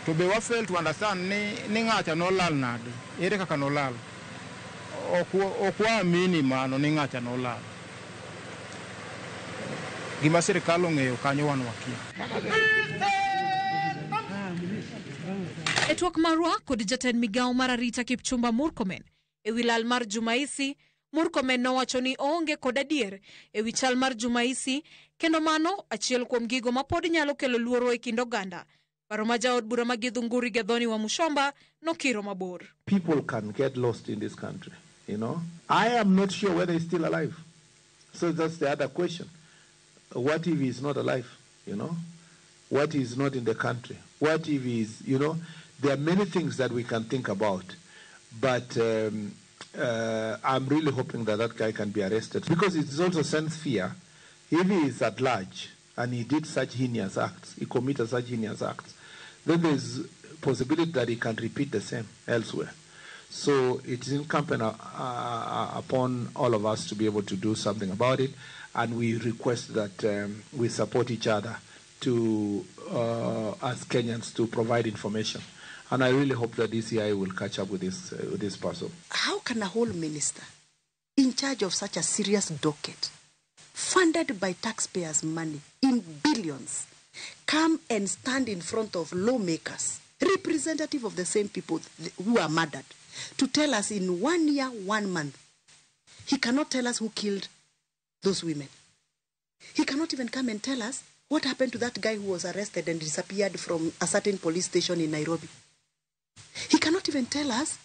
to be wa fail to understand ni ng'acha nolal nade, ere kaka nolal. Ok waamini mano ni ng'acha nolal. Gima sirikal ong'eyo kanyo wan wakia. E twak marwa kod jatend migawo mar arita Kipchumba Murkomen e wi lal mar Jumaisi, Murkomen nowacho ni oonge kod adier e wi chal mar Jumaisi, kendo mano achiel kuom gigo ma pod nyalo kelo luoro e kind oganda. Paro ma jaod bura ma Githunguri Gathoni wa Mushomba nokiro mabor. People can get lost in this country, you know. I am not sure whether he's still alive. So that's the other question. What if he's not alive, you know? What if he's not in the country? What if he's, you know? There are many things that we can think about. But I'm really hoping that that guy can be arrested, because it also sends fear. If he is at large and he did such heinous acts, he committed such heinous acts, then there's possibility that he can repeat the same elsewhere. So it is incumbent upon all of us to be able to do something about it, and we request that we support each other to, as Kenyans, to provide information. And I really hope that DCI will catch up with this person. How can a whole minister in charge of such a serious docket, funded by taxpayers' money in billions, come and stand in front of lawmakers, representative of the same people who are murdered, to tell us in 1 year, 1 month, he cannot tell us who killed those women. He cannot even come and tell us what happened to that guy who was arrested and disappeared from a certain police station in Nairobi. He cannot even tell us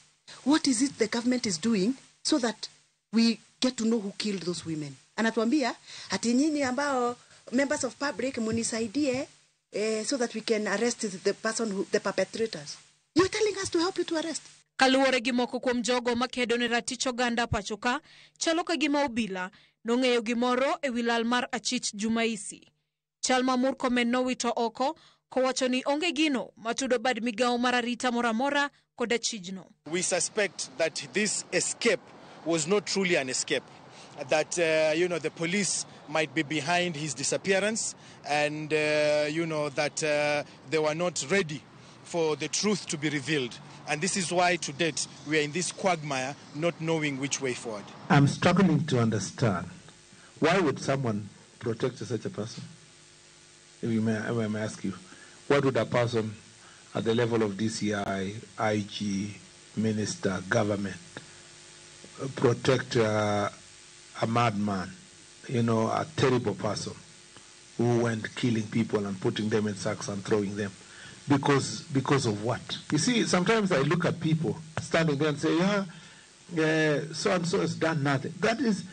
what is it the government is doing so that we get to know who killed those women. Anatuambia, ati nyinyi ambao members of public munisaidie so that we can arrest the perpetrators. You're telling us to help you to arrest. Kaluwore gi moko kuom jogo makedo ne ratich oganda pachoka, chalo ka gima obila nong'eyo gimoro e wi lal mar Achich Jumaisi. Chal ma Murkomen nowito oko kowacho ni onge gino matudo bad migawo mar arita moramora kod achijno. We suspect that this escape was not truly an escape. That, the police might be behind his disappearance, and, that they were not ready for the truth to be revealed. And this is why, to date, we are in this quagmire, not knowing which way forward. I'm struggling to understand, why would someone protect such a person? If I may ask you, what would a person at the level of DCI, IG, minister, government, protect a madman, a terrible person who went killing people and putting them in sacks and throwing them? Because of what? You see, sometimes I look at people standing there and say, so-and-so has done nothing. That is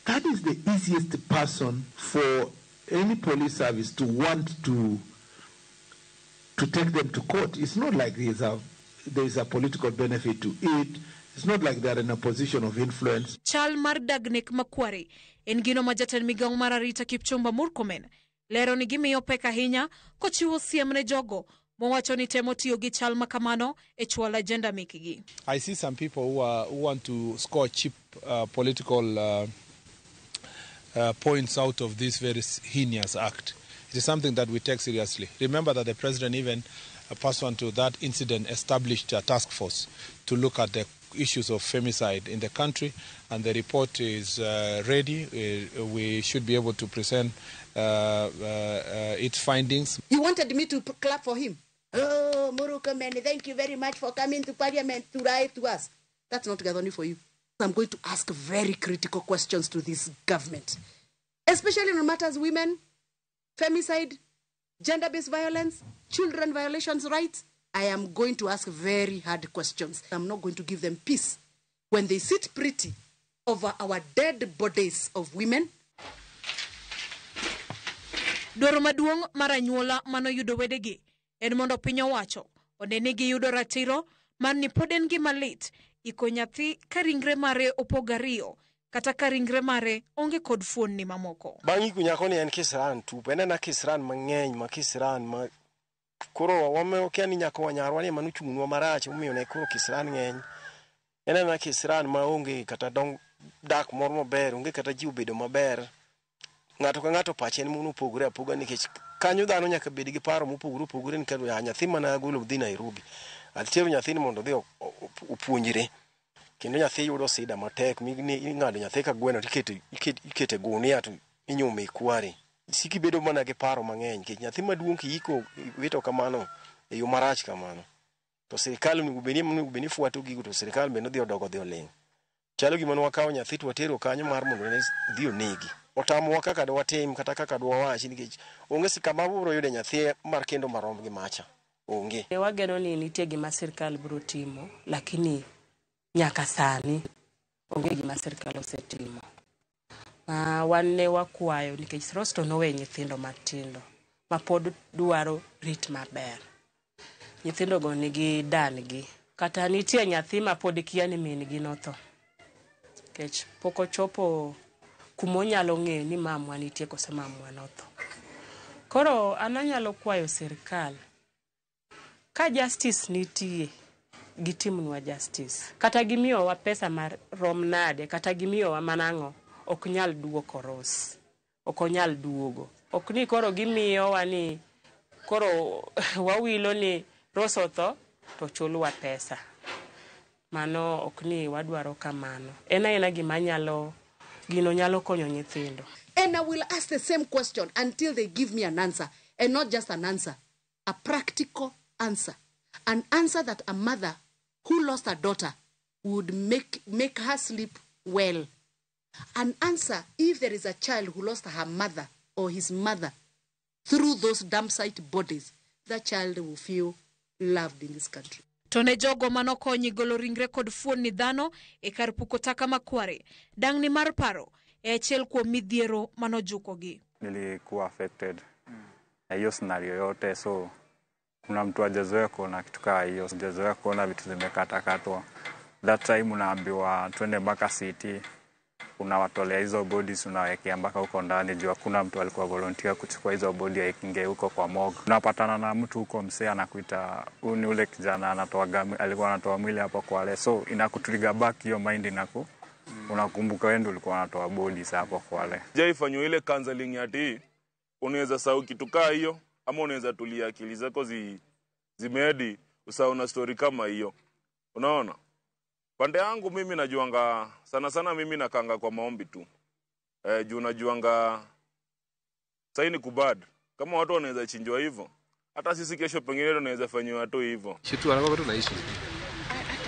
the easiest person for any police service to want to take them to court. It's not like there is a political benefit to it. It's not like they're in a position of influence. Chal mar Dagnek Makwari, en gino ma jatend migawo mar arita Kipchumba Murkomen lero ni gimiyo pek ahinya kochiwo siem ne jogo mowacho ni temo tiyo gi chal makamano e chwalo agenda mekgi. I see some people who want to score cheap political points out of this very heinous act. It is something that we take seriously. Remember that the president, even pursuant to that incident, established a task force to look at the issues of femicide in the country, and the report is ready. We should be able to present its findings. You wanted me to clap for him? Oh, Murkomen, thank you very much for coming to Parliament to write to us. That's not Gathoni for you. I'm going to ask very critical questions to this government, especially on matters women, femicide, gender-based violence, children violations rights. I am going to ask very hard questions. I'm not going to give them peace when they sit pretty over our dead bodies of women. Dwaro maduong' mar anyuola manoyudo wedegi en mondo piny owacho onene giyudo ratiro mar ni pod en gima lit iko nyathi ka ringre mare opogo ariyo kata ka ringre mare onge kod fuonni mamoko. Bang' iko nyako ni en kisran tup, en kisran mang'eny ma kisran ma koro wame okia ni nyako wanyarwa ni manu chung'nwa marach omiyo ne koro kisran ng'eny. En kisran ma onge kata dak moro maber, onge kata jiwo bedo maber. Ng'ato ka ng'ato pache en munu pogore apoga nikech kanyo dhano nyaka bed gi paro mopogore ni kado nyathi mana golo dhi Nairobi. Atiero nyathi ni mondo dhi opuonjire. Kendo nyathi yudo sida matek, ing'ado nyathi ka gweno ikete gunia to inyume kwari. Siki bedo mana gi paro mang'eny nikech nyathi maduong' kiiko wito kamano e yo marach kamano. To sirikal onego beni fuato gigo, to sirikal bende dhi odogo dhi oling'. Chalo gima wakawo nyathi to watero kanyo mar mondo ne dhi onegi. Otamowa kaka dwa watim kata kaka dwa wachi nikech onge sikama biro yudo nyathi mar kendo marom gi macha. Onge. Wageno ni nitie gima sirikal biro timo, lakini nyaka sani onge gima sirikal osetimo. Wan ne wakwayo nikech Rosto nowe nyithindo matindo ma pod dwaro rit maber. Nyithindo go nigi dangi, kata nitie nyathi ma pod kia ni min gi notho. Kech poko chopo kumo nyalo ng'e ni mamwa nitie kose mamwa notho. Koro ananyalo kwayo sirikal ka justice nitie gitimnwa justice. Kata gimiyo wa pesa mar rom nade, kata gimiyo wa manang'o ok nyal duoko Ros. Ok onyal duogo. Ok ni koro gimiyo wa ni koro wawilo ni Ros otho to chulwa pesa. Mano ok ni wadwaro kamano. Ena gima gino nyalo konyo nyithindo. And I will ask the same question until they give me an answer. And not just an answer, a practical answer. An answer that a mother who lost a daughter would make her sleep well. An answer if there is a child who lost her mother or his mother through those dump site bodies, that child will feel loved in this country. To ne jogo manokonyi golo ringre kod fuonni dhano e kar puko taka makware, dang ni mar paro e achiel kuom midhiero manojukogi. Nilikuwa affected na hiyo scenario yote, so kuna mtu hajazoea kuona kitu kama hiyo, hajazoea kuona vitu zimekatakatwa. That time unaambiwa twende mpaka city, unawatolea hizo bodies unawekea mpaka huko ndani, juu hakuna mtu alikuwa volunteer kuchukua hizo body aikinge huko kwa morgue. Unapatana na mtu huko msee anakuita ni ule kijana alikuwa anatoa mwili hapo Kwale, so inakutriga back hiyo mind unakumbuka wewe ndio ulikuwa unatoa bodies hapo Kwale. Jaifanywa ile counseling ati unaweza sahau kitu kaa hiyo, ama unaweza tulia akili zako zimedi usahau na story kama hiyo. Unaona? Pande yangu mimi najuanga sana mimi nakanga kwa maombi tu. Juu najuanga saini kubad. Kama watu wanaweza chinjwa hivyo, hata sisi kesho pengine tunaweza fanywa tu hivyo. Shitu anako tu naishi.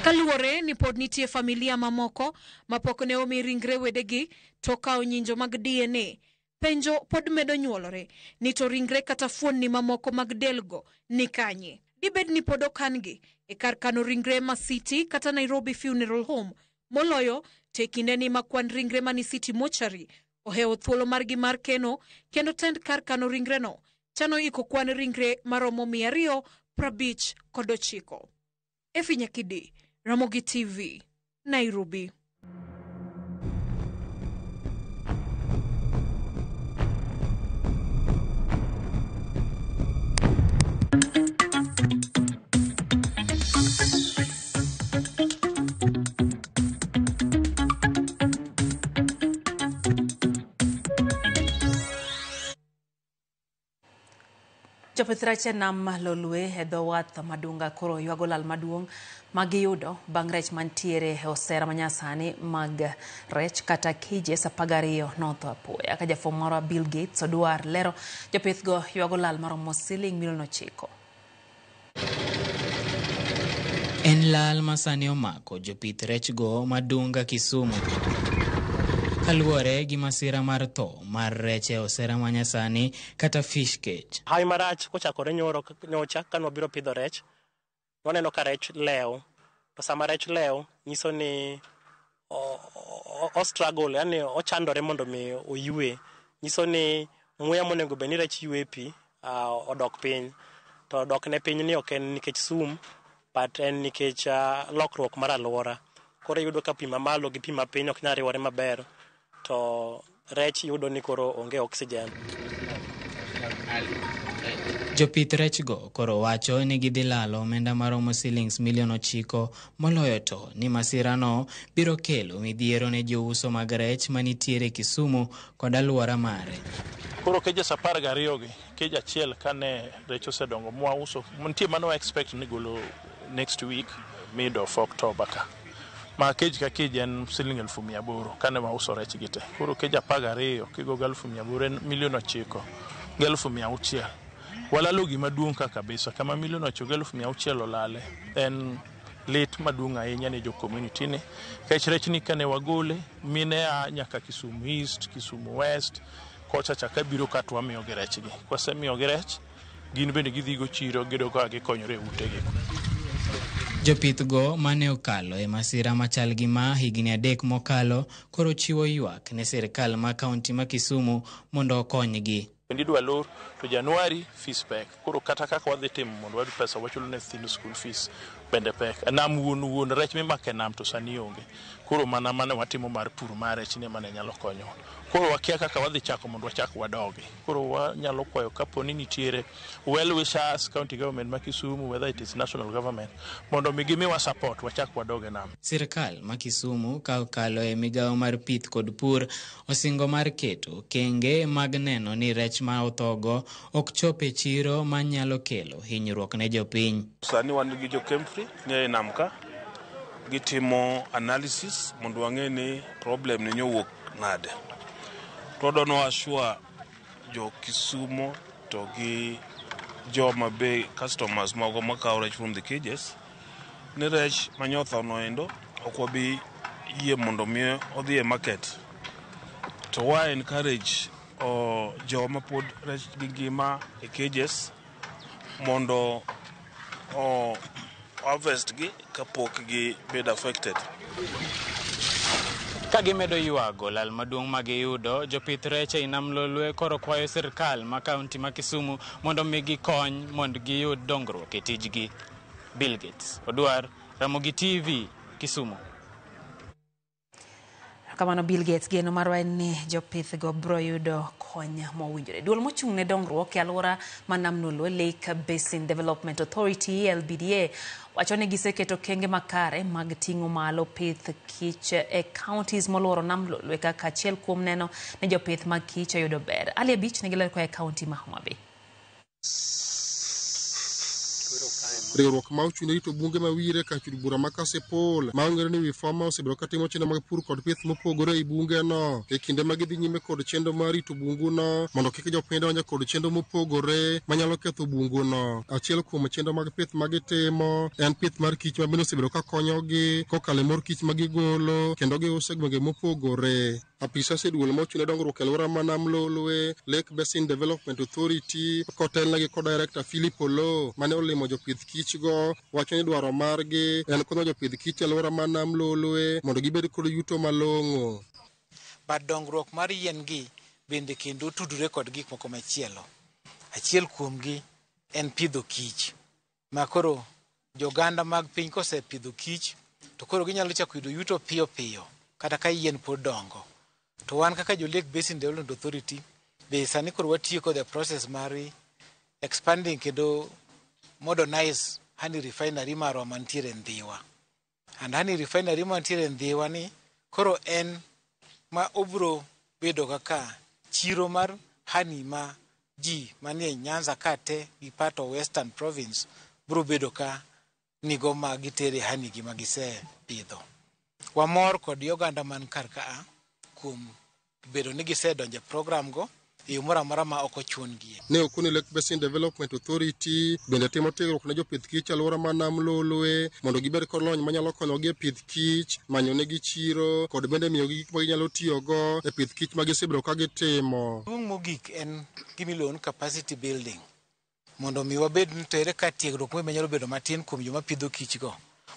Kaluwore ni pod nitie familia mamoko mapok ne omi ringre wedegi toka onyinjo mag DNA. Penjo pod medo nyuolore ni to ringre kata fuonni mamoko mag delgo ni kanye. Dibed ni pod okangi e kar kano ringre ma City kata Nairobi Funeral Home. Moloyo tekinde ni makwan ringre mani City Mortuary oheo thuolo margi mar keno kendo tend kar kano ringre no chano iko kwan ringre maromo 259. Efi Nyakidi, Ramogi TV, Nairobi. Jopith rech nam Lolwe e dho wath Madunga koro ywago lal maduong' magiyudo bang' rech mantiere e osera manyasani mag rech kata cages 12 notho apoya. Ka jafwambo marwa Bill Gates Odwar lero jopith go ywago lal maromo siling milion 9. En lal masani omako jopith rech go Madunga Kisumu kaluwore gi masira mar tho mar rech e osera manyasani kata fish cage. Hai marach kochakore nyocha ka nwabiro pidho rech, waneno ka rech lew, to sama rech lew nyiso ni o struggle, yani ochandore mondo mi oyue, nyiso ni muya monego beni rech yue pi odok piny, to dok ne piny ni ok en nikech sum, but en nikech lokruok mar alwora. Koro yudo ka pi mamalo gi pi mapiny ok nyal riwore maber, to rech yudo ni koro onge oxygen. Jopith rech go koro wacho ni gidhi lalo omenda maromo shillings milion 9 moloyo to ni masira no biro kelo midhiero ne jouso mag rech manitiere Kisumu kod alwora mare. Koro keje 12 gi keje achiel kane rech osedongo mwauso nitie mano expect ni golo next week mid of October ka. Ma keje ka keje en shiling 800 kane wauso rech gite. Koro keje 12 kigo 800 en milion 9 600. Wala logi maduong' ka kabisa kama milion 9,600 olale en lit maduong' ahinya ne jo community ni. Kech rech ni kane wagole mine nyaka Kisumu East, Kisumu West, kocha chaka biro katwa miyo gi rech gi. Kwase miyo gi rech gin bende gidhigo chiro gido ka gikonyore utegi. Jopith go mane okalo e masira machal gi ma higni 3 mokalo koro chiwo ywak ne sirkal ma kaunti ma Kisumu mondo okonygi. Ndidwa lor to January fees pek. Koro kata kaka wadhi timo mondo wadu pesa wachulo ne thin school fees bende pek. Nam wuon rech mimake nam to sani onge. Koro mane watimo mar pur mar rech ne mane nyalo konyo. Koro wakia kaka wadhi chako mondo wachak wadogi. Koro wanyalo kwayo kapo ni nitiere well wishers county government ma Kisumu, whether it is national government, mondo migimiwa support wachak wadoge nam. Sirkal ma Kisumu ka okalo e migawo mar pith kod pur osingo mar keto kenge mag neno ni rech ma othogo ok chop e chiro manyalo kelo hinyruok ne jopiny. Sani wan gi jo Kemfri ne namka gitimo analysis mondo wang'e ni problem ni nyowuok nade. Todo no assure jo Kisumu to gi joma be customers mago makawo rech from the cages ni rech manyotho no endo ok wabi yie mondo mi odhi e market. To why encourage joma pod rech gi ngima e cages mondo harvest gi kapok gi bed affected. Ka gimedo ywago lal maduong' magiyudo, jopith rech e nam Lolwe koro kwayo sirkal ma kaunti ma Kisumu mondo migi kony mondo giyud dongruok e tijgi. Bill Gates Odwar, Ramogi TV, Kisumu. Kamano Bill Gates geno marwa en ni jopith go bro yudo kony mowinjore. Duol mochung' ne dongruok e alwora ma nam Lolwe Lake Basin Development Authority LBDA wacho ni giseketo kenge makare mag ting'o malo pith kich e counties molworo nam Lolwe kaka achiel kuom neno ne jopith mag kich yudo ber. Ali Abich ne giler kwa e county ma Homa Bay. Riwruok ma ochung' rito bunge mawire ka chud bura makasepol maongere ni wi fama osebedo katimo chenro mag pur kod pith mopogore e bunge no e kinde ma gidhi nyime kod chenro mar rito bungu no mondo kik jopiny donj kod chenro mopogore manyalo ketho bungu no. Achiel kuom chenro mag pith ma gitimo en pith mar kich ma bende osebedo ka konyogi kokalo mor kich ma gigolo kendo giuso e gwenge mopogore. Apisa seduol mochung' ne dongruok e alwora ma nam Lolwe Lake Basin Development Authority kotelnegi kod Director Philip Olo mane olimo jopith kich go wacho ni dwaro margi en konyo jopith kich e alwora ma nam Lolwe mondo gibed kod yuto malong'o. But dongruok mar yien gi bende kendo tudore kod gik moko machielo. Achiel kuomgi en pidho kich. Ma koro joganda mag piny kosepidho kich to koro ginyalo chako yudo yuto piyo piyo kata ka yien pod dongo. To wan kaka jo Lake Basin Development Authority be sani koro watiyo kod the process mari expanding kendo modernize honey refinery marwa mantiere Ndhiwa. And honey refinery mantiere Ndhiwa ni koro en ma obro bedo kaka chiro mar honey ma ji manie Nyanza kate gi part of Western Province bro bedo ka nigo ma gitere hani gi magise pidho. Wamor kod oganda man kar ka kuom bedo ni gisedonje program go mora ma ok ochungi. Ne okuni Lake Basin Development Authority bende timo tiegruok ne jopith kich alwora ma Nam Lolwe mondo gibed kod lony manyalo konyogi e pith kich, manyo negi chiro kod bende miyo gik ma ginyalo tiyogo e pith kich ma gisebedo ka gitimo. Duong' mogik en gimiluongo capacity building mondo mi wabed nitere ka tiegruok mo nyalo bedo matin kuom joma pidho kich go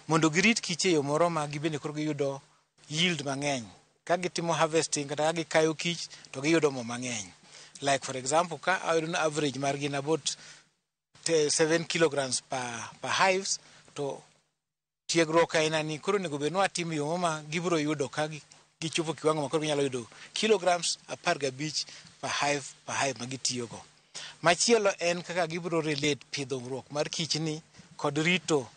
mondo girit kich e yo moro ma gibende koro giyudo yield mang'eny. Ka gitimo harvesting kata gikayo kich to giyudo mo mang'eny. Like for example, ka ayudo average margin about 7 kilograms per hives to tiegruok aina ni koro nego beno atim yo ma gibro yudo ka gichopo kiwango ma koro ginyalo yudo kilograms 15 per hive ma gitiyo go. Machielo en kaka gibro relate pidhruok mar kich ni kod rito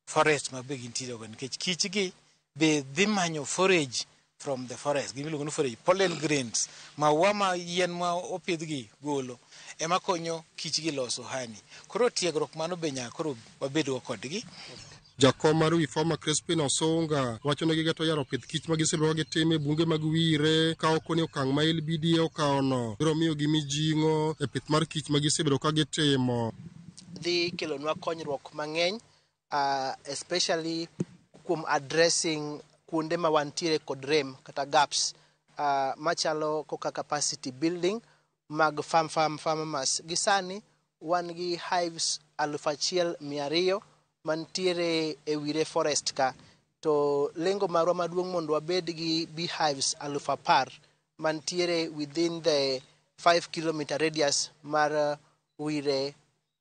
forest ma be gintiyo go nikech kich gi be dhi manyo forage from the forest. Gimiluongo ni forage pollen grains ma yien ma opidhgi golo ema konyo kich gi loso honey. Koro tiegruok mano be nyaka koro wabedo kodgi. Jakom mar Wifoma Crispin Osonga wacho ne gigeto yaro pith kich ma gisebedo gitimo e bunge mag Wire ka okoni okang' ma LBDA okawono biro miyo gi mijing'o e pith mar kich ma gisebedo ka gitimo. Dhi kelonwa konyruok mang'eny especially kuom addressing kuonde ma wantiere kod rem kata gaps machalo koka capacity building mag farmers. Gisani wan gi hives 1,200 mantiere e Wire forest ka to lengo marwa maduong' mondo wabed gi beehives 10,000 mantiere within the 5 kilometer radius mar Wire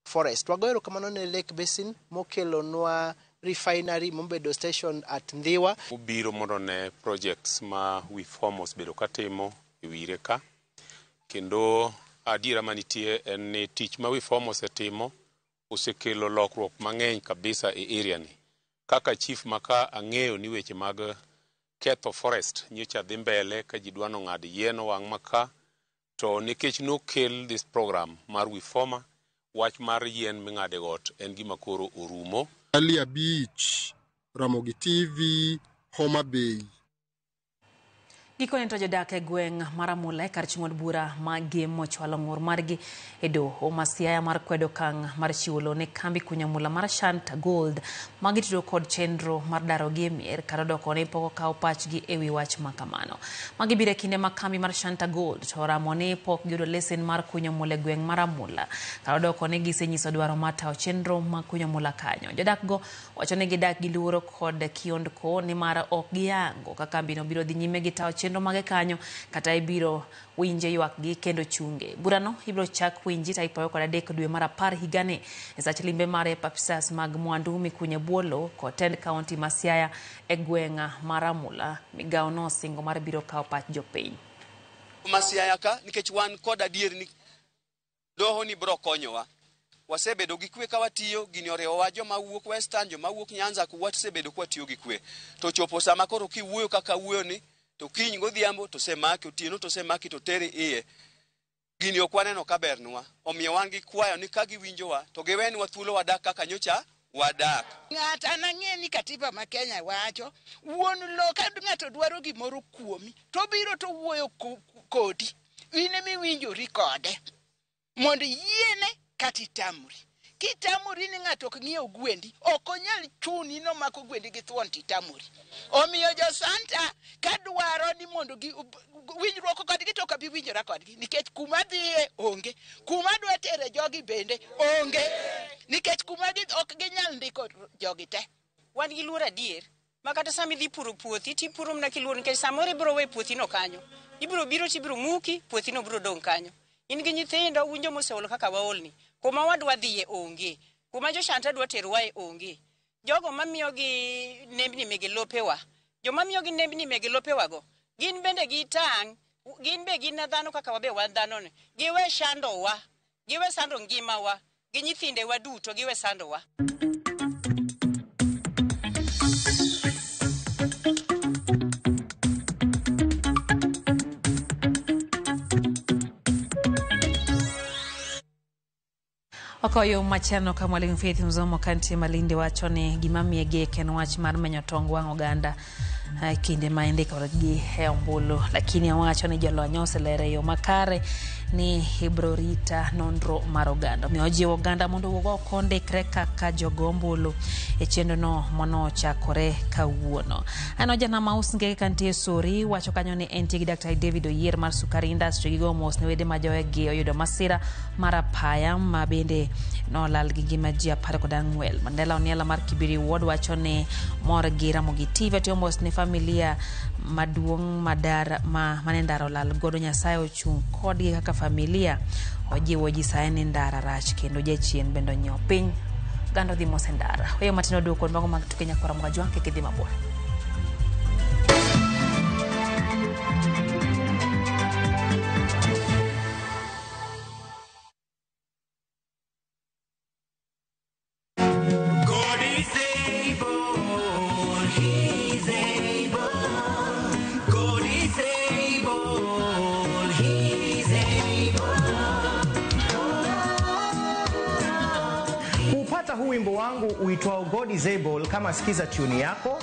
forest. Wagoero kamano ne Lake Basin mokelonwa refinery mombedo station at Ndhiwa. Ubiro mondo ne projects ma Wifoma osebedo katimo e Wire ka kendo adiera manitie en ni tich ma Wifoma osetimo osekelo lokruok mang'eny kabisa e area ni. Kaka chief maka ang'eyo ni weche mag ketho forest nyocha dhi mbele ka ji dwano ng'ad yien wang' maka to nikech nokel this program mar Wifoma wach mar yien ming'ade got en gima koro orumo. Alia Beach, Ramogi TV, Homa Bay. Gikone to jodak e gweng' Maramula kar chung'od bura magi mochwalo ng'ur margi e doho ma Siaya mar kwedo kang' mar chiwlo ne kambi kunyamula mar Shanta Gold magi tiyo kod chenro mar daro gi mier kar doko ne pok okaw pachgi e wi wach makamano. Magi bire kinde ma kambi mar Shanta Gold to ramo ne pok yudo lesen mar kunyamula e gweng' Maramula kar doko ne gisenyiso dwaro mar tawo chenro ma kunyamula kanyo. Jodak go wacho ne gidak gi luoro kod kiondko ni mar ok giyango ka kambi no biro dhi nyime gi tawo chenro mage kanyo kata ibiro winje ywak gi kendo chunge. Burano ibiro chak winji taipayo kod 3 dwe mar 10 higani e sach limbe mare papisas mag mwandu mikunye bwolo kod Tend County ma Siaya e gweng' Maramula. Migawo no singo mar biro kawo pach jopiny. Ma Siaya ka nikech wan kod adier ni doho ni biro konyowa. Wasebedo gi kwe ka watiyo gini orewa joma wuok Western joma wuok Nyanza ku wasebedo kwa tiyo gi kwe. To chopo sama koro kiwuoyo kaka wuoyo ni to kiny godhiambo to semaki otieno to semaki to tere iye gini okwaneno kabernwa omiyo wan gi kwayo ni ka giwinjowa to giwenwa thuolo wadak kaka nyocha wadak. Ng'ata nang'e ni katiba ma Kenya wacho wuon lo ka ng'ato dwaro gimoro kuomi to biro to wuoyo kodi in emi winjori kode mondo yiene katitamri. Kitamuri ni ng'ato ok ng'iew gwendi ok onyal chuni no mako gwendi gi thuon titamuri. Omiyo jo Santa ka dwaro ni mondo winjruok kodgi to ka bi winjora kodgi nikech kuma dhiye onge kuma dwa tere jogi bende onge nikech kuma ok ginyal ndiko jogi te. Wan gi luor adier ma kata sami dhi puro puothi ti puro mna kiluor nikech samoro ibiro we puothi no kanyo ibiro biro ti biro muki puothi no biro dong kanyo. In gi nyithindo winjo moseol kaka waolni kuma wadwa dhiye onge kuma jo Shanta dwa terwa e onge jogo mamiyo gi nembni mege lopewa joma miyo gi nembni mege lopewa go gin bende gi tang' gin be gin dhano kaka wabe wan dhano ne giwe shandowa giwe sando ngimawa gi nyithindewa duto giwe sandowa. Okoyo machano ka Mwalimu Faith Nzomo kanti Malindi wacho ni gimamiye geken wach mar menyo tong wang' oganda kinde ma indiko gi ombulu, lakini wacho ni jolony oselero yo makare ni ibro rita nonro mar oganda. Miyo jiwo oganda mondo wuog kondikre kaka jogo ombulu e chenro no mono chakore kawuono. Ano jana Maus Ngege kantie Sori wacho kanyo ni entie gi Dr. David Oyier mar Sukari Industry gi gomos ne wede ma jogi oyudo masira mar apaya ma bende no lal gi ngima ji 14. Mandela Oniela mar Kibiri Ward wacho ni mor gi Ramogi TV tiomos ne familia maduong' madara manendaro lal godo Nyasaye ochung' kodgi kaka familia ojiwo ji saini ndara rach kendo jachien bendo nyiewo piny gando dhi mose ndara. Weyo matino duoko mago mag tuke nyakora mga juang keke dhi mabor. Huu wimbo wangu uitwao God is Able. Kama sikiza tune yako,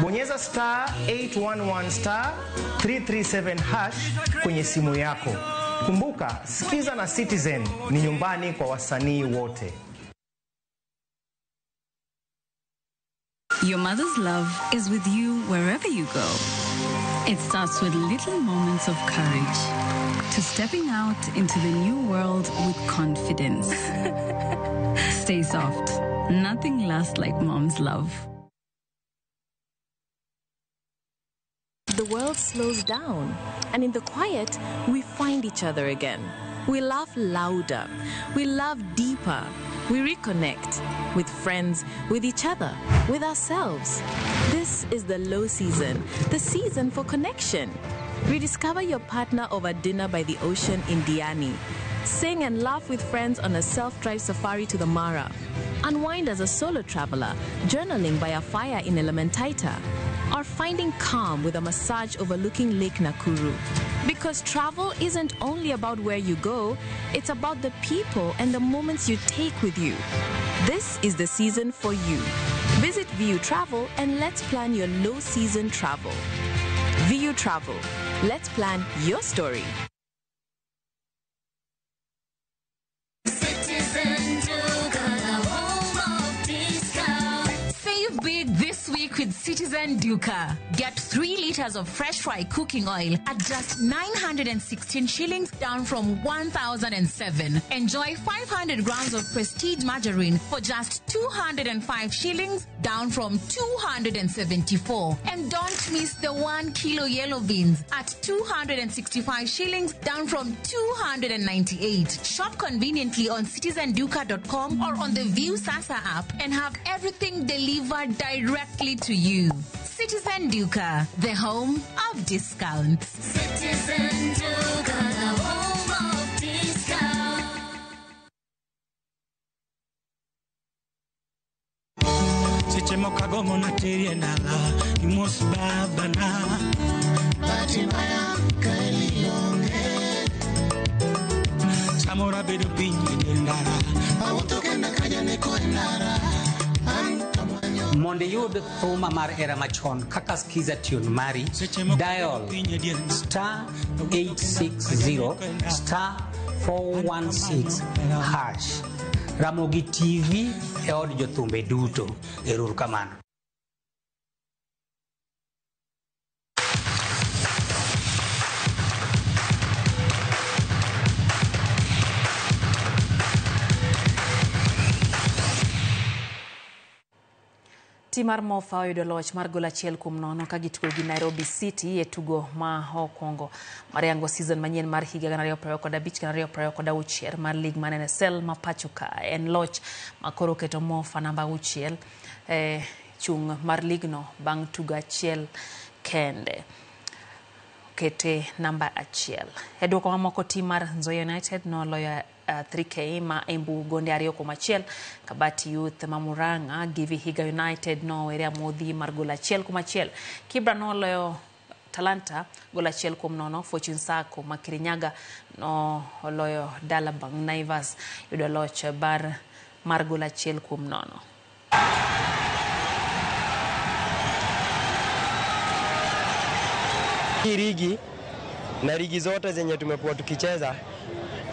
bonyeza star 811 star 337 hash kwenye simu yako. Kumbuka, sikiza na Citizen ni nyumbani kwa wasanii wote. Your mother's love is with you wherever you go. It starts with little moments of courage to stepping out into the new world with confidence. Stay soft. Nothing lasts like mom's love. The world slows down, and in the quiet, we find each other again. We laugh louder. We love deeper. We reconnect with friends, with each other, with ourselves. This is the low season, the season for connection. Rediscover your partner over dinner by the ocean in Diani. Sing and laugh with friends on a self-drive safari to the Mara. Unwind as a solo traveler, journaling by a fire in Elementaita. Or finding calm with a massage overlooking Lake Nakuru. Because travel isn't only about where you go, it's about the people and the moments you take with you. This is the season for you. Visit VU Travel and let's plan your low-season travel. VU Travel. Let's plan your story. Save big this week with Citizen Duca. Get 3 liters of fresh fry cooking oil at just 916 shillings, down from 1,007. Enjoy 500 grams of Prestige margarine for just 205 shillings, down from 274. And don't miss the 1 kilo yellow beans at 265 shillings, down from 298. Shop conveniently on citizenduca.com or on the View Sasa app and have everything delivered directly to you. Citizen Duca, the home of discounts. Citizen Duca, the home of discounts. Monde yud thuma mar era machon kaka skiza tune mari dial star 860 star 416 hash. Ramogi TV e od jothumbe duto. Eruru kamano. Timar Mofa oyudo loch mar gol 1-0 ka gitugo gi Nairobi City e tugo ma okwongo mariango season manyien mar higa 2025-2026 mar lig mar NSL ma pacho ka. En loch ma koro keto Mofa namba 6 chung mar ligno bang' tugo 1 kende. Kete namba 1. E duoko mamoko tim mar Nzoia United no loyo 3K ma embu gonde 2-1. Kabati Youth Mamuranga Givi Higa United no were amodhi mar gol 1-1. Kibra no loyo Talanta gol 1-0. Fortune Sacco ma Kirinyaga no loyo Dalabang Naivas yudo loch bar mar gol 1-0. Hii ligi na ligi zote zenye tumekuwa tukicheza,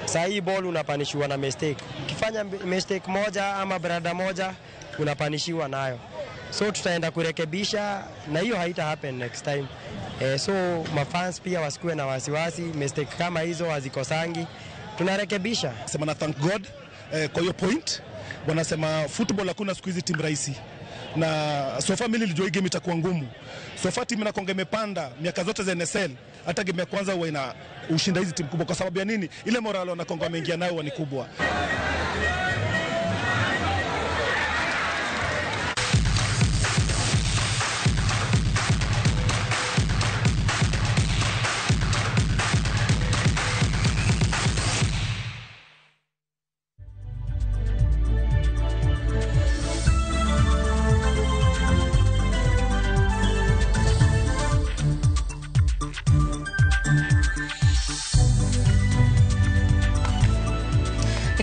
saa hii ball unapanishiwa na mistake. Ukifanya mistake moja ama brada moja unapanishiwa nayo. So tutaenda kurekebisha na hiyo haita happen next time. So mafans pia wasikuwe na wasiwasi, mistake kama hizo hazikosangi. Tunarekebisha. Sema na thank God kwa hiyo point. Wanasema football hakuna siku hizi timu rahisi. Na sofa mimi nilijua hii game itakuwa ngumu. Sofa timu inakonga imepanda miaka zote za NSL, hata game ya kwanza huwa ina ushinda hizi timu kubwa. Kwa sababu ya nini? Ile morale wanakonga wameingia nayo ni kubwa.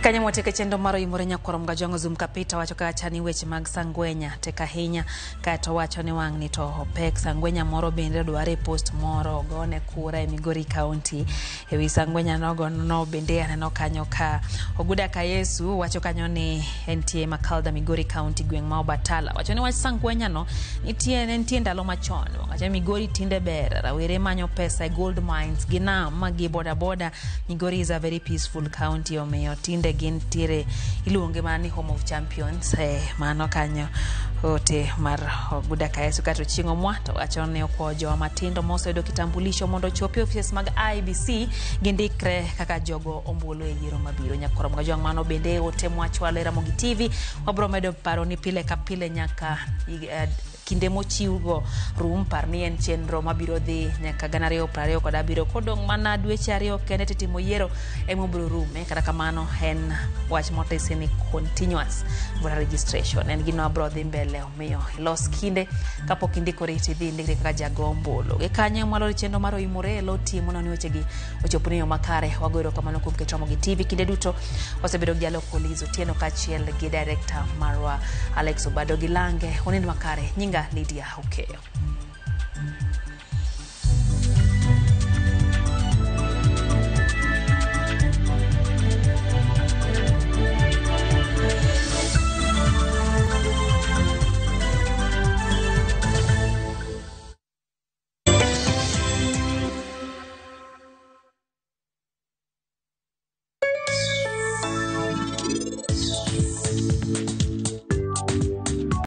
Kanya mwateke chendo maro imorenya korom gajongo zum kapita wacho ka chani weche mag Sangwenya teka hinya kato wacho ni wang ni to opek Sangwenya moro bende dware post moro gone kura e Migori County ewi Sangwenya no bende aneno kanyo ka Oguda ka Yesu wacho kanyo ni NTA Makalda Migori County gweng ma Obatala wacho ni wach Sangwenya no nitie ndalo machon wacho Migori tinde ber rawere manyo pesa e gold mines gina magi boda Migori is a very peaceful county omeyo tinde gin tire iluonge mani Home of Champions mano kanyo ote mar Oguda ka Yesu kato chingo mwato wacho ne okwojo matindo mosedo kitambulisho mondo chopi offices mag IBC gindikre kaka jogo ombulu e yiero mabiro nyakorom ga jong mano bende ote mwachwale Ramogi TV wabro medo paro ni pile ka pile nyaka kinde mochiwgo rum par ni en chenro mabiro dhi nyaka 2027 kodong mana dweche 2 kende timo yiero emobro rume kata kamano en wach motese ni continuous voter registration en gino abro dhi mbele omiyo los kinde kapok indikore dhi ndikre kaka jagombolo e kanye mwalo chenro maro imore lo timo no wechegi ochopni yo makare wagoro kamano kuom Ramogi TV kinde duto osebedo gialo Kolizo Tieno kachiel gi director marwa Alex Obado Gilange onin makare nyinga Lydia Hukeo.